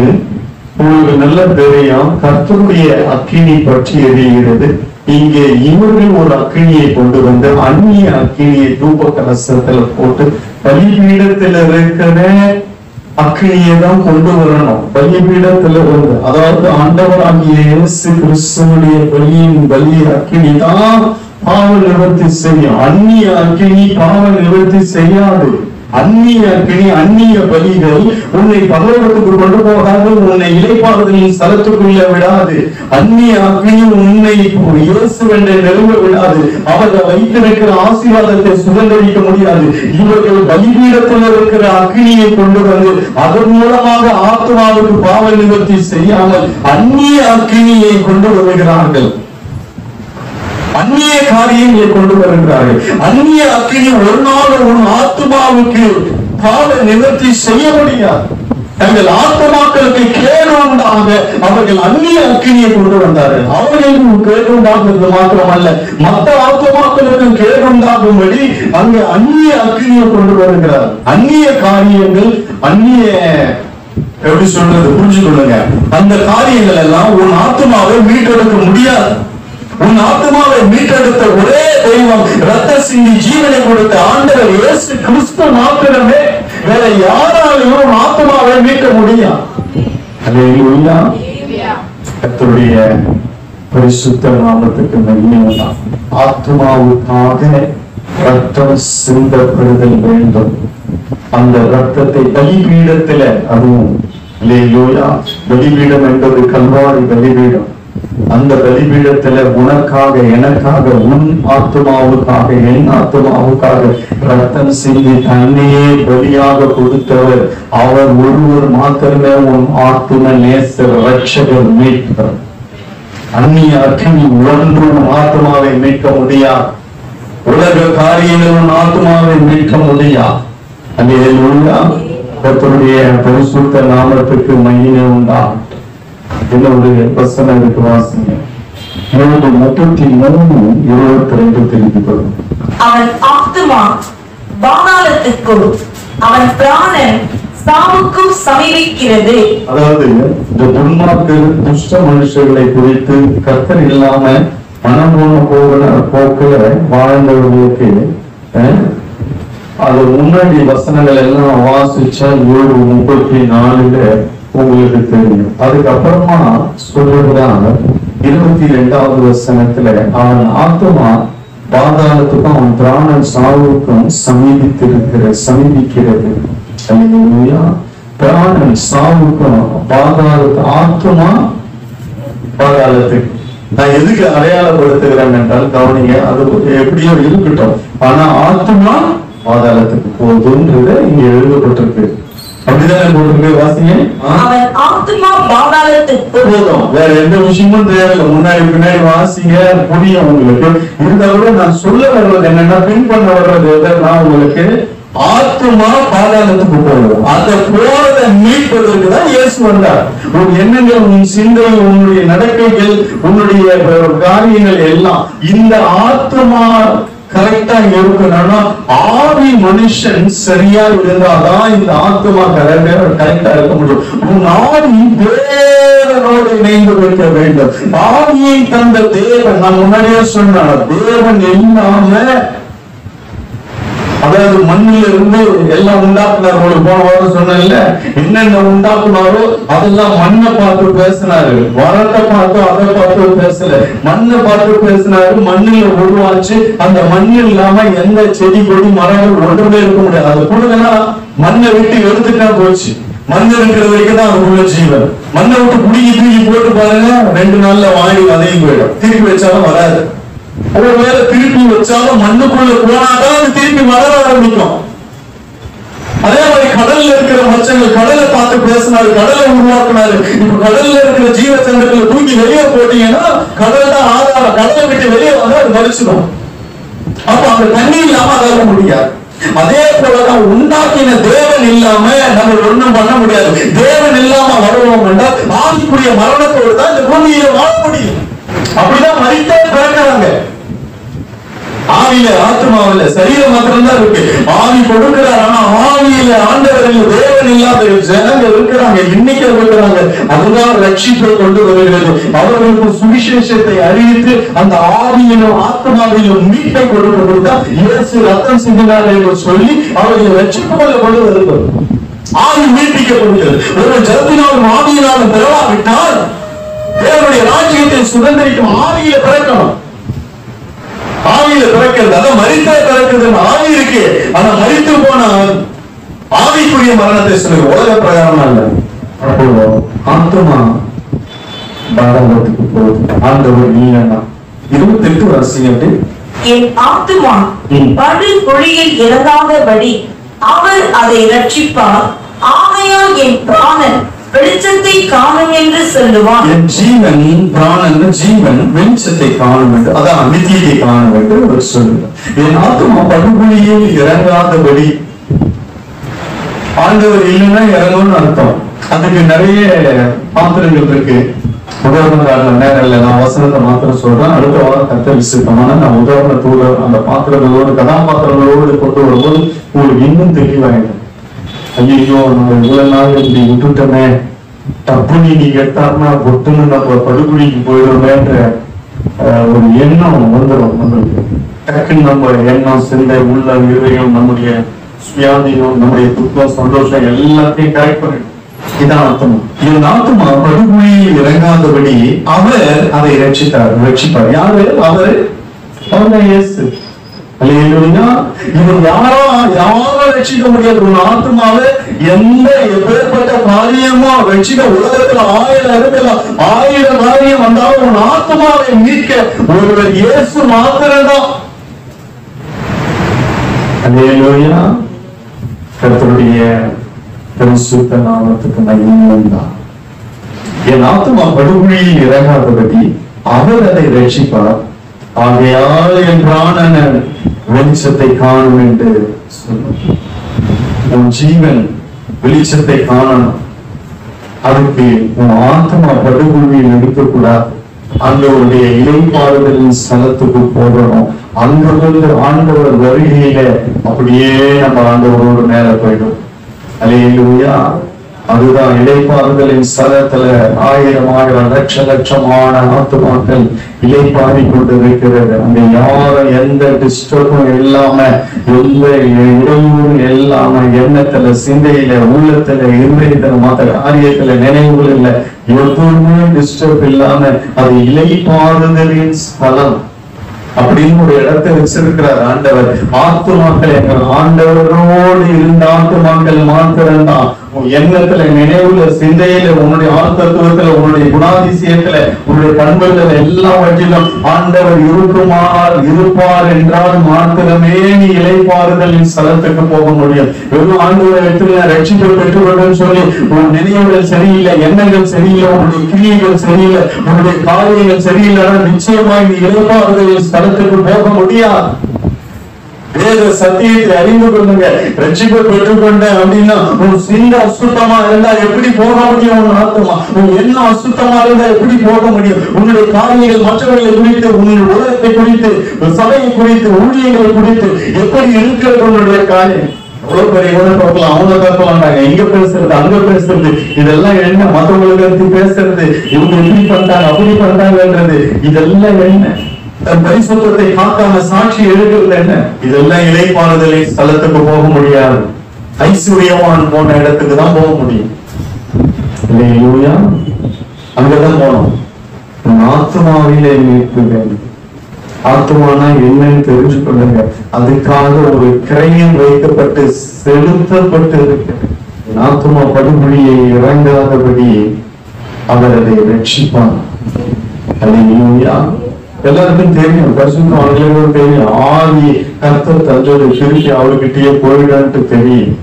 உங்களுக்கு நல்ல தெரியும், கர்த்தருடைய அக்கினி பற்றி எரிகிறது. இங்கே இவர்கள் ஒரு அக்கினியை கொண்டு வந்து அந்நிய அக்கினியை தூப கலசத்துல போட்டு பலிபீடத்தில் இருக்கிற அக்கினியை தான் கொண்டு வரணும். பலிபீடத்துல இருந்து, அதாவது ஆண்டவராகிய இயேசு கிறிஸ்துவுடைய பலியின் பலி அக்கினி தான் பாவ நிவர்த்தி செய்யும். அந்நிய அக்கினி பாவ நிவர்த்தி செய்யாது. அந்நிய அக்கினி, அந்நிய பலிகள் உன்னை பகவத்துக்கு கொண்டு போகாது, உன்னை இளைப்பாறுதலின் ஸ்தலத்துக்குள்ள விடாது. அந்நிய அக்கினி உன்னை இயேசுவென்று நெருங்க விடாது. அவர்கள் வைத்திருக்கிற ஆசீர்வாதத்தை சுதந்திரிக்க முடியாது. இவர்கள் பலிபீடத்தில் இருக்கிற அக்கினியை கொண்டு வந்து அதன் மூலமாக ஆத்மாவுக்கு பாவ நிவர்த்தி செய்யாமல் அந்நிய அக்கினியை கொண்டு வருகிறார்கள். அந்நிய காரியங்களை கொண்டு வருகிறார்கள். அந்நிய அக்கினி ஒரு நாள் உன் ஆத்மாவுக்கு பாவ நிவர்த்தி செய்ய முடியாது. தங்கள் ஆத்மாக்களுக்கு கேடு உண்டாக அவர்கள் அந்நிய அக்கினியை கொண்டு வந்தார்கள். அவர்களுக்கும் கேடு உண்டாகிறது மாத்திரமல்ல, மற்ற ஆத்மாக்களுக்கும் கேடு உண்டாகும்படி அங்கே அந்நிய அக்கினியை கொண்டு வருகிறார். அந்நிய காரியங்கள், அந்நிய எப்படி சொல்றது புரிஞ்சு கொள்ளுங்க. அந்த காரியங்கள் எல்லாம் உன் ஆத்மாவை மீட்டெடுக்க முடியாது. உன் ஆத்மாவை மீட்டெடுத்த ஒரே தெய்வம், ரத்த சிந்தி ஜீவனை கொடுத்த ஆண்டவர் இயேசு கிறிஸ்து மாத்திரமே. வேற யாராலையும் உன் ஆத்மாவை மீட்க முடியாது. அல்லேலூயா. கர்த்தருடைய பரிசுத்த நாமத்துக்கு மகிமை. ஆத்மாவுக்காக ரத்தம் சிந்தப்படுதல் வேண்டும். அந்த ரத்தத்தை பலிபீடத்துல, அதுவும் அல்லேலூயா, பலிபீடம் என்பது கல்வாரி பலிபீடம். அந்த பலிபீடத்துல உனக்காக, எனக்காக, உன் ஆத்மாவுக்காக, என் ஆத்மாவுக்காக ரத்தம் சிந்தி தன்னையே பலியாக கொடுத்தவர் அவர் ஒருவர் மாத்திரமே உன் ஆத்ம நேசர், ரட்சகர், மீட்பர். அந்நிய அக்கினி ஒன்றும் ஆத்மாவை மீட்க முடியாது. உலக காரியங்களும் ஆத்மாவை மீட்க முடியாது. அல்லேலூயா. கர்த்தருடைய பரிசுத்த நாமத்துக்கு மகிமை உண்டாகட்டும். என்னுடைய வசனம் இருக்கு, வாசிங்க. 33:22 தெரிந்து கொள்ளும். அவன் ஆத்துமா பாதாளத்துக்கும் அவன் பிராணன் சாவுக்கும் சமீபிக்கிறது. அதாவது இந்த துன்மார்க்கர், துஷ்ட மனுஷர்களை குறித்து கர்த்தர் இல்லாம மனம் போன போக்குல வாழ்ந்தவர்களுக்கு அது முன்னாடி வசனங்கள் எல்லாம் வாசிச்சா 7:34 உங்களுக்கு தெரியும். அதுக்கப்புறமா சொல்றதுதான் 22வது வசனத்துல, அவன் ஆத்மா பாதாளத்துக்கும் அவன் பிராணன் சாவுக்கும் சமீபிக்கிறது. பிராணன் சாவுக்கும் பாதாளத்து, ஆத்மா பாதாளத்துக்கு. நான் எதுக்கு அடையாளப்படுத்துகிறேன் என்றால் கவனிங்க, அது எப்படியோ இருக்கட்டும், ஆனா ஆத்மா பாதாளத்துக்கு போகுதுன்றது இங்க எழுதப்பட்டிருக்கு. அப்படிதானே போட்டிருக்கு, வாசிங்க. அவன் ஆத்மா பாதாளத்துக்கு போதும், வேற எந்த விஷயமும் தேவையில்லை. முன்னாடி பின்னாடி வாசிங்க, புரியும் உங்களுக்கு. இருந்தாலும் நான் சொல்ல வர்றது என்னன்னா, பின் பண்ண வர்றது நான் உங்களுக்கு ஆத்மா பாதாளத்துக்கு போகும். அந்த போறதை மீட்பதற்கு தான் இயேசு வந்தார். உன் எண்ணங்கள், உன் சிந்தனை, உன்னுடைய நடக்கைகள், உன்னுடைய காரியங்கள் எல்லாம் இந்த ஆத்மா கரெக்டா இருக்கணும்னா, ஆவி மனுஷன் சரியா இருந்தாதான் இந்த ஆத்மா கரெக்டா இருக்க முடியும். உன் ஆவி தேவனோடு இணைந்து வைக்க வேண்டும். ஆவியை தந்த தேவன், நான் முன்னாடியே சொன்னார், தேவன் இல்லாம, அதாவது மண்ணில இருந்து எல்லாம் உண்டாக்குனார். உங்களுக்கு போன வாரம் சொன்ன என்னென்ன உண்டாக்குனாரோ அதெல்லாம் மண்ணை பார்த்து பேசினாரு. வரத்தை பார்த்து அதை பார்த்து பேசல, மண்ணை பார்த்து பேசினாரு. மண்ணில உருவாச்சு. அந்த மண் இல்லாம எந்த செடி கொடி மரங்கள் ஒன்றுமே இருக்க முடியாது. அது கொடுங்கன்னா மண்ணை விட்டு எடுத்துட்டா போச்சு. மண் இருக்கிற வரைக்கும் தான் அதுக்குள்ள ஜீவன். மண்ணை விட்டு குடிக்கி தூக்கி போட்டு பாருங்க, 2 நாள்ல வாங்கி அதையும் போயிடும். திருப்பி வச்சாலும் வராது. ஒருவேளை திருப்பி வச்சாலும் மண்ணுக்குள்ள போனாதான் அது திருப்பி வளர ஆரம்பிக்கும். அதே மாதிரி கடல்ல இருக்கிற மச்சங்கள் கடலை பார்த்து பேசினாரு, கடலை உருவாக்குனாரு. இப்ப கடல்ல இருக்கிற ஜீவ சங்கங்களை தூக்கி வெளியே போட்டீங்கன்னா கடல் தான் ஆதாரம். கடலை விட்டு வெளியே வந்தா அது மறிச்சிடும். அப்ப அந்த தண்ணி இல்லாம அதாக முடியாது. அதே போலதான் உண்டாக்கின தேவன் இல்லாம நம்ம ஒண்ணும் பண்ண முடியாது. தேவன் இல்லாம வருவோம் என்றால் ஆவிக்குரிய மரணத்தோடு தான் இந்த பூமியில வாழ முடியும். அப்படிதான் மரித்தே பிறக்கிறாங்க. ஆவியில, ஆத்மாவில, சரீரம் மாத்திரம்தான் இருக்கு. ஆவி கொடுக்கிறார், ஆனா ஆவியில ஆண்டவரில் தேவன் இல்லாத ஜனங்கள் இருக்கிறாங்க, இன்னைக்கு இருக்கிறாங்க. அதுதான் ரட்சிப்பை கொண்டு வருகிறது. அவர்களுக்கு சுவிசேஷத்தை அறிவித்து அந்த ஆவியிலும் ஆத்மாவிலும் மீட்பை கொடுக்கப்பட்டா இயேசு ரத்தம் சிந்தினார் என்று சொல்லி அவர்களை ரட்சிப்புகளை கொண்டு வருகிறது. ஆவி மீட்பிக்கப்படுகிறது. ஒரு ஜனத்தினாலும் ஆவியினாலும் பெறவாவிட்டால் தேவனுடைய ராஜ்யத்தை சுதந்திரிக்கும் ஆவியில பிறக்கணும். ஆவியில பிறக்கிறது, அதான் மரித்த பிறக்கிறது. ஆவி இருக்கு, ஆனா மரித்து போன ஆவிக்குரிய மரணத்தை சொல்லுங்க, உலக பிரகாரம் அல்ல. அப்போ ஆத்மா பாதாளத்துக்கு போகுது. ஆண்டவர் இல்லைன்னா 28 வருஷம் என் ஆத்மா படு குழியில் இறங்காதபடி அவர் அதை ரட்சிப்பார். ஆகையால் என் பிராணன் வெளிச்சத்தை காணும் என்று சொல்லுவான். என் ஜீவன், பிராணன் ஜீவன் வெளிச்சத்தை காணும் என்று, அதான் நித்தியத்தை காணும் என்று அவர் சொல்லுவார். என் ஆத்மா படுகொலியில் இறங்காதபடி, ஆண்டவர் இல்லைன்னா இறங்கும்னு அர்த்தம். அதுக்கு நிறைய பாத்திரங்கள் இருக்கு. உதாரணக்கான நேரங்கள்ல நான் வசனத்தை மாத்திரம் சொல்றேன். அடுத்த வாரம் கத்த விசுத்தமான நான் உதாரணத்தோடு அந்த பாத்திரங்களோடு கதாபாத்திரங்களோடு கொண்டு வரும்போது உங்களுக்கு இன்னும் தெளிவாயிடும். ஐயோ நம்ம இவ்வளவு நாள் இப்படி விட்டுட்டோமே, டப்புனி நீ கேட்டார்னா பொட்டுன்னு நம்ம படுகொலிக்கு போயிடுமேன்ற ஒரு எண்ணம் வந்துடும் நம்மளுக்கு. டக்குன்னு நம்ம எண்ணம், சிந்தை, உள்ள இருதயம், நம்முடைய சுயாதீனம், நம்முடைய துக்கம், சந்தோஷம் எல்லாத்தையும் கரெக்ட் பண்ணிடும். இதான் ஆத்மா. இந்த ஆத்மா படுகொலியில் இறங்காதபடி அவர் அதை ரட்சிப்பார். யாரு அவரு? அவர்தான் இயேசு. அல்லேலூயா. இவன் யாரும் ரட்சிக்க முடியாது. உன் ஆத்மாவை எந்த எப்பேற்பட்ட காரியமோ ரட்சிக்க உலகத்துல 1000 இருக்கலாம், 1000 காரியம் வந்தாலும் உன் ஆத்மாவை மீட்க ஒருவர் இயேசு மாத்திரம்தான். அல்லேலூயா. கர்த்தருடைய பரிசுத்த நாமத்துக்கு மகிமை. என் ஆத்மா படுகொலியில் இறங்காதபடி அவர் அதை ரட்சிப்பார். ஆகையால் என் பிராணன் வெளிச்சத்தை காணும் என்று சொன்னார். உன் ஜீவன் வெளிச்சத்தை காணணும். அதுக்கு உன் ஆத்மா படுகொலியில் இருக்கக்கூடாது. ஆண்டவருடைய இளைப்பாறுதலின் ஸ்தலத்துக்கு போகணும். அங்க வந்து ஆண்டவர் வருகையில அப்படியே நம்ம ஆண்டவரோடு மேல போயிடும். அல்லேலூயா. அதுதான் இளைப்பாறுதலின் ஸ்தலத்துல 1000 லட்சமான ஆத்துமாக்கள் இளைப்பாரி கொண்டு இருக்கிறது. அங்க யாரும் எந்த டிஸ்டர்பும் இல்லாம, எந்த இடையூறும் இல்லாம, எண்ணத்துல, சிந்தையில, உள்ளத்துல, இருதயத்துல, மற்ற காரியத்துல, நினைவுகள் இல்லை, எதுவுமே டிஸ்டர்ப் இல்லாம அது இளைப்பாறுதலின் ஸ்தலம் அப்படின்னு ஒரு இடத்தை வச்சிருக்கிறார் ஆண்டவர். ஆத்துமாக்கள் எங்கள் ஆண்டவரோடு இருந்த ஆத்துமாக்கள் மாத்திரம்தான். எண்ணத்துல, நினைவுல, சிந்தையில, உன்னுடைய ஆழ்த்தத்துவத்துல, உன்னுடைய குணாதிசயத்துல, உன்னுடைய பண்புகள் எல்லாவற்றிலும் ஆண்டவர் இருப்பார் என்றால் மாத்திரமே நீ இளைப்பாறுதலின் ஸ்தலத்துக்கு போக முடியும். வெறும் ஆண்டவரை வெற்றி ரட்சிப்பை பெற்றுவிடும் சொல்லி உன் நினைவுகள் சரியில்லை, எண்ணங்கள் சரியில்லை, உன்னுடைய கிரியைகள் சரியில்லை, உன்னுடைய காரியங்கள் சரியில்லைன்னா நிச்சயமாய் நீ இளைப்பாறுதலின் ஸ்தலத்துக்கு போக முடியாது. வேத சத்தியத்தை அறிந்து கொள்ளுங்க. ரட்சிப்பை பெற்றுக்கொண்ட அப்படின்னா உன் சிந்த அசுத்தமா இருந்தா எப்படி போக முடியும்? உன் ஆத்மா, உன் எண்ணம் அசுத்தமா இருந்தா எப்படி போக முடியும்? உன்னுடைய காரியங்கள் மற்றவர்களை குறித்து, உன்னுடைய உலகத்தை குறித்து, சபையை குறித்து, ஊழியர்களை குறித்து எப்படி இருக்கிறது உன்னுடைய காரியம்? எவ்வளவு பெரிய பார்க்கலாம், அவங்க பார்க்கலாம்டாங்க, இங்க பேசுறது, அங்க பேசுறது, இதெல்லாம் என்ன? மற்றவங்களுக்கு பேசுறது, இவங்க எப்படி பண்றாங்க, அப்படி பண்றாங்கன்றது, இதெல்லாம் என்ன? தன் பரிசுத்தத்தை காக்காம சாட்சி எழுதுறது என்ன? இதெல்லாம் இளைப்பாறுதலின் ஸ்தலத்துக்கு போக முடியாது. ஐஸ்வர்யவான் போன இடத்துக்கு தான் போக முடியும். இல்லையா? அங்கதான் போனோம். ஆத்மாவிலே மீட்பு வேண்டும். ஆத்மானா என்னன்னு தெரிஞ்சு கொள்ளுங்க. அதுக்காக ஒரு கிரயம் வைக்கப்பட்டு செலுத்தப்பட்டு இருக்கிறது. ஆத்மா படுகொலியை இறங்காதபடி அவர் அதை ரட்சிப்பார். அல்லேலூயா. எல்லாருக்கும் தெரியும், பரிசுத்தவான்களுக்கும் தெரியும், ஆவி கர்த்தர் தந்தது திருப்பி அவர்கிட்டயே போயிடான்ட்டு தெரியும்.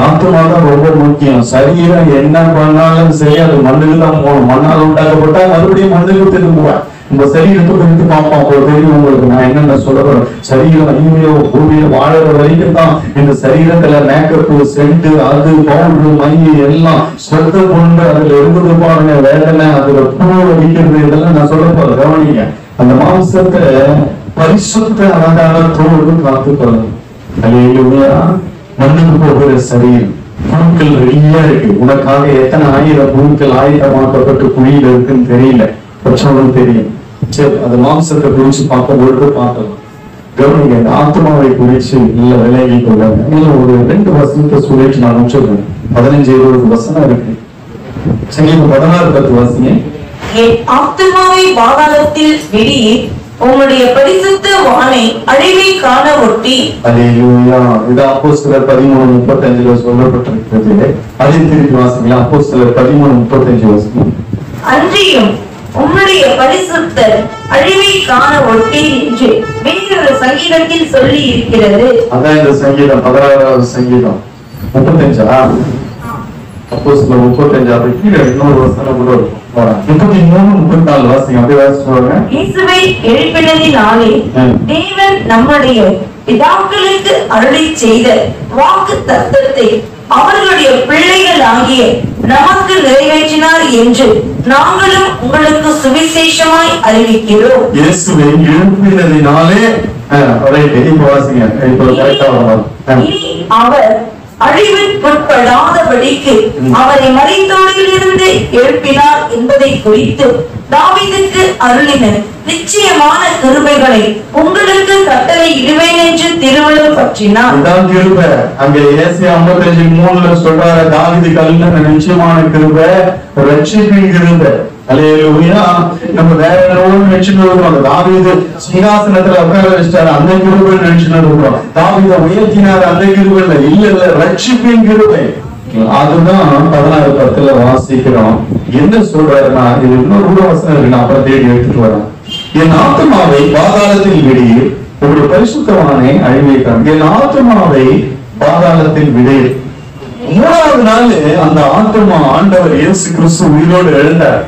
ஆத்மாதான் ரொம்ப முக்கியம். சரீரம் என்ன பண்ணாலும் சரி, அது மண்ணுக்கு தான் போகணும். மண்ணால் உண்டாக்கப்பட்டா மறுபடியும் மண்ணுக்கு திரும்புவேன். உங்க சரீரத்தை குறித்து பார்ப்போம். அப்போ தெரியும் உங்களுக்கு நான் என்னென்ன சொல்றேன். சரீரம் ஐயோ பூமியில வாழற வரைக்கும் தான் இந்த சரீரத்துல மேக்கப்பு, சென்ட், அது பவுடர், மை எல்லாம் சொத்த கொண்டு அதுல இருக்குது பாருங்க வேதனை, அதுல பூ அடிக்கிறது, இதெல்லாம் நான் சொல்ல போறேன். கவனிங்க. அந்த மாம்சத்தை பரிசுத்த அலங்காரத்தோடு காத்துக்கொள்ளணும். அல்லேலூயா. மண்ணுக்கு போகிற சரீரம் புழுக்கள் நிறைய இருக்கு. உனக்காக எத்தனை 1000 புழுக்கள் ஆயுதமாக்கப்பட்டு குழியில இருக்குன்னு தெரியல, பச்சவனும் தெரியும். சரி, அது மாம்சத்தை குறிச்சு பார்க்கும்பொழுது பார்க்கலாம். கவனிங்க. இந்த ஆத்மாவை குறிச்சு இல்ல விலகி கொள்ளாங்க. இல்ல ஒரு 2 வசனத்தை சொல்லிட்டு நான் முடிச்சிருக்கேன். 15-20 வசனம் இருக்கு. சங்கீதம் 16:10 வாசிங்க. என் ஆத்மாவை பாதாளத்தில் விடி, உம்முடைய பரிசுத்த வானை அழிவை காண ஒட்டி. அல்லேலூயா. இது அப்போஸ்தலர் 13:35 சொல்லப்பட்டிருக்கிறது. அதை திருப்பி வாசிங்க. அப்போஸ்தலர் 13:35 வாசிங்க. அன்றியும் உம்முடைய பரிசுத்தர் அழிவை காண ஒட்டி என்று வேறொரு சங்கீதத்தில் சொல்லி இருக்கிறது. அதான் இந்த சங்கீதம் 16வது சங்கீதம் 35. அப்போஸ்தலர் 35 அது கீழே இன்னொரு வசனம் கூட இருக்கும். 33-34 வாசிங்க. அப்படியே வாசிச்சுவாங்க. இயேசுவை எழுப்பினதினாலே தேவன் நம்முடைய பிதாக்களுக்கு அருளி செய்த வாக்கு தத்தத்தை அவர்களுடைய பிள்ளைகள் ஆகிய நமக்கு நிறைவேற்றினார் என்று நாங்களும் உங்களுக்கு சுவிசேஷமாய் அறிவிக்கிறோம். இயேசுவை எழுப்பினதினாலே அவர் அழிவுட்படாதபடிக்கு அவரை மரித்தோரிலிருந்து எழுப்பினார் என்பதை குறித்து தாவீதுக்கு அருளின நிச்சயமான கிருபைகளை உங்களுக்கு கட்டளை இடுவேன் என்று திருவள்ளுவர் பற்றினார். அங்க ஏசாயா 55:3 சொல்றாரு, தாவீதுக்கு அருளின நிச்சயமான கிருபை ரட்சிப்பின் கிருபை. அல்லேலூயா. நம்ம வேற என்னவோ நினைச்சுட்டு இருக்கோம். தாவீது சிங்காசனத்துல உட்கார வச்சிட்டாரு, அந்த கிருபை நினைச்சுட்டு இருக்கோம். தாவீதை உயர்த்தினார், அந்த கிருபை இல்ல, ரட்சிப்பின் கிருபை. அதுதான் 16:10 வாசிக்கிறோம். என்ன சொல்றாருன்னா, இது இன்னொரு வசனம் இருக்கு, நான் அப்புறம் தேடி எடுத்துட்டு வரேன். என் ஆத்துமாவை பாதாளத்தில் விடு, ஒரு பரிசுத்தவானை அழிவைக்கான். என் ஆத்துமாவை பாதாளத்தில் விடு. 3வது நாள் அந்த ஆத்துமா ஆண்டவர் இயேசு கிறிஸ்து உயிரோடு எழுந்தார்.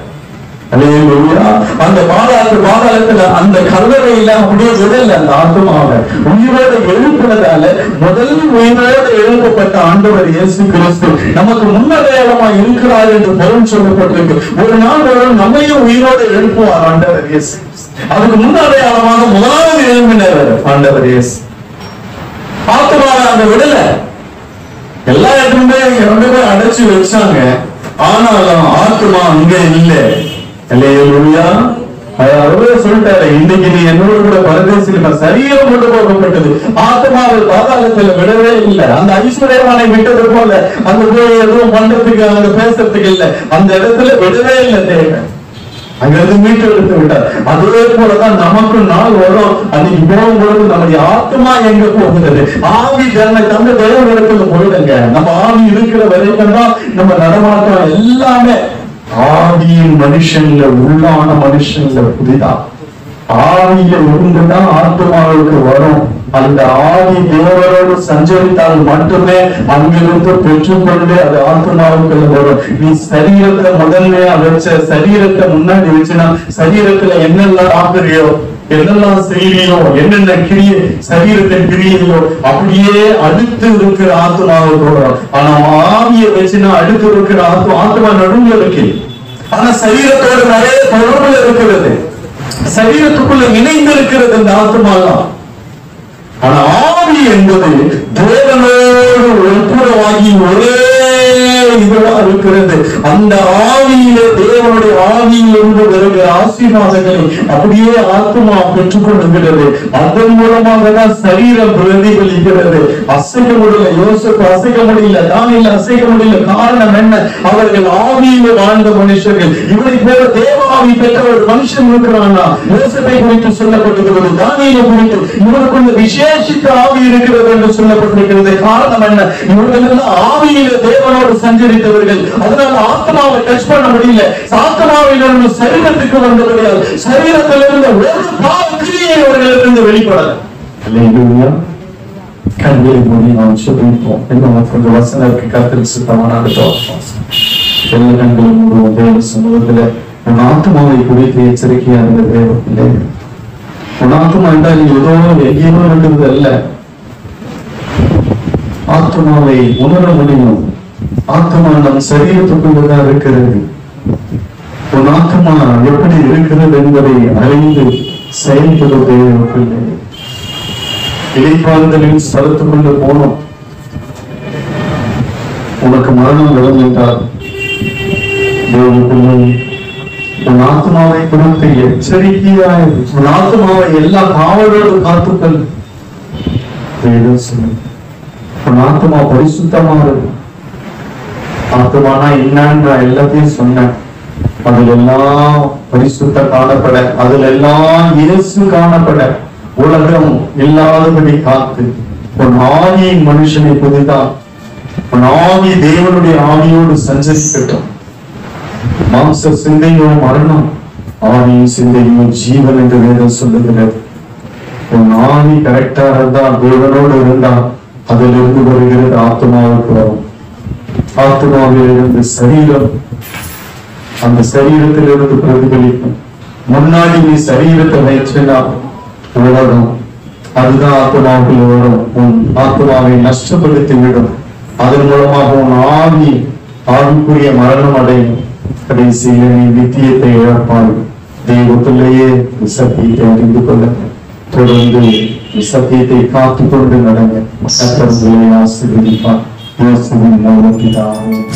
அந்த பாதாளத்துல அந்த கல்லறையில அப்படியே விடல, அந்த ஆத்மாவை உயிரோடு எழுப்பினதால முதல் உயிரோடு எழுப்பப்பட்ட ஆண்டவர் இயேசு கிறிஸ்து நமக்கு முன்னடையாளமா இருக்கிறார் என்று பொருள் சொல்லப்பட்டிருக்கு. ஒரு நாள் வரும் நம்மையும் உயிரோடு எழுப்புவார் ஆண்டவர் இயேசு. அதுக்கு முன்னடையாளமாக முதலாவது எழுப்பினர் ஆண்டவர் இயேசு. ஆத்மாவை அங்க விடல, எல்லா இடத்துமே 2 பேர் அடைச்சு வச்சாங்க. ஆனாலும் ஆத்மா அங்க இல்லை. சொல்லிட்டாரு, இன்னைக்கு நீ என்னோட கூட பரதேசில சரீரம் கொண்டு போகப்பட்டது, ஆத்மாவை பாதாளத்துல விடவே இல்லை. அந்த ஐஸ்வர்யவானை விட்டது போல அந்த போய் எதுவும் பண்றதுக்கு அங்க பேசுறதுக்கு இல்லை, அந்த இடத்துல விடவே இல்லை. தேவன் அங்கிருந்து மீட்டு எடுத்து விட்டார். அதே போலதான் நமக்கு நாள் வரும், அன்னைக்கு போகும்பொழுது நம்முடைய ஆத்மா எங்க போகிறது? ஆவி தந்த தேவனிடத்துல போயிடுங்க. நம்ம ஆவி இருக்கிற வரைக்கும் தான் நம்ம நடமாட்டம் எல்லாமே. ஆவியின் மனுஷன்ல உள்ளான மனுஷன்ல புதிதா ஆவியில இருந்துதான் ஆத்மாவுக்கு வரும். அந்த ஆவி தேவரோடு சஞ்சரித்தால் மட்டுமே அங்கிருந்து பெற்றுக்கொண்டு அது ஆத்மாவுக்கு வரும். நீ சரீரத்தை முதன்மையா வச்ச, சரீரத்தை முன்னாடி வச்சுனா சரீரத்துல என்னெல்லாம் ஆகுறியோ, என்னெல்லாம் செய்யறியோ, என்னென்ன கிரியை சரீரத்தின் கிரியையோ அப்படியே அடுத்து இருக்கிற ஆத்மாவுக்கு வரும். ஆனா ஆவியை வச்சுனா அடுத்து இருக்கிற ஆத்மா நடுவில் இருக்கு. ஆனா சரீரத்தோட நிறைய தொடர்புல இருக்கிறது, சரீரத்துக்குள்ள இணைந்து இருக்கிறது இந்த ஆத்மாலாம். ஆனா ஆவி என்பது தேவனோடு ஒப்புரவாகி ஒரே இதுவா இருக்கிறது. அந்த ஆவியில தேவனுடைய ஆவியிலிருந்து வருகிற ஆசீர்வாதங்களை அப்படியே ஆத்மா பெற்றுக் கொள்ளுகிறது. அதன் மூலமாக தான் சரீரம் பிரதிபலிக்கிறது. அசைக்க முடியல, யோசிப்பு அசைக்க முடியல, தானியில அசைக்க முடியல. காரணம் என்ன? அவர்கள் ஆவியில வாழ்ந்த மனுஷர்கள். இவரை போல தேவ ஆவி பெற்ற ஒரு மனுஷன் இருக்கிறானா? யோசிப்பை குறித்து சொல்லப்பட்டிருக்கிறது, தானியில குறித்து இவருக்குள்ள விசேஷித்த ஆவி இருக்கிறது என்று சொல்லப்பட்டிருக்கிறது. காரணம் என்ன? இவர்கள் எல்லாம் ஆவியில தேவனோடு சஞ்சரித்தவர்கள். அதனால ஆத்மாவை டச் பண்ண முடியல. ஆத்மாவிலிருந்து சரீரத்துக்கு வந்தபடியால் சரீரத்திலிருந்து ஒரு பாவ கிரியை அவர்களிலிருந்து வெளிப்படல. கண்களை மூடி நாம் சொல்லிப்போம். இன்னும் கொஞ்சம் வசனத்துக்கு கருத்தில் சுத்தமான எல்லா கண்களும் மூடுவோம். தேவ சமூகத்துல உன் ஆத்மாவை குறித்து எச்சரிக்கையா இருந்த தேவ. உன் ஆத்மா என்றால் நீ ஏதோ எங்கேயோ இருக்கிறது அல்ல. ஆத்மாவை உணர முடியும். ஆத்மா நம் சரீரத்துக்குள்ளதான் இருக்கிறது. உன் ஆத்மா எப்படி இருக்கிறது என்பதை அறிந்து செயல்படுவது இடைப்பாறுதலின் ஸ்தலத்துக்குள்ள போனோம். உனக்கு மரணம் வரும் என்றால் உன் ஆத்மாவை குறித்து எச்சரிக்கையாய் உன் ஆத்மாவை எல்லா காவலோடு காத்துக்கள். உன் ஆத்மா பரிசுத்தமா இருக்கும். ஆத்மானா என்னன்னு நான் எல்லாத்தையும் சொன்னேன். அதுல எல்லாம் பரிசுத்த காணப்பட, அதுல எல்லாம் இயேசு காணப்பட, உலகம் இல்லாதபடி காத்து உன் ஆவியின் மனுஷனை புதிதான். உன் ஆவி தேவனுடைய ஆவியோடு சஞ்சரிக்கட்டும். மாம்ச சிந்தையோ மரணம், ஆவியின் சிந்தையோ ஜீவன் என்று வேதம் சொல்லுகிறது. உன் ஆவி கரெக்டா இருந்தா, தேவனோடு இருந்தா, அதிலிருந்து வருகிறது ஆத்மாவுக்கு வரும். ஆத்மாவில் இருந்து சரீரம், அந்த சரீரத்திலிருந்து பிரதிபலிக்கும். முன்னாடி நீ சரீரத்தை வைச்சினா உலகம், அதுதான் ஆத்மாவுக்குள்ள வரும். உன் ஆத்மாவை நஷ்டப்படுத்தி விடும். அதன் மூலமாக உன் ஆவிக்குரிய மரணம் அடையும். கடைசியில் நீ நித்தியத்தை இழப்பாய். தெய்வத்திலேயே சத்தியத்தை அறிந்து கொள்ள தொடர்ந்து சத்தியத்தை காத்துக் கொண்டு நடங்க. கர்த்தர் உங்களை ஆசீர்வதிப்பார். இயேசுவின் நாமத்திலே ஆமென்.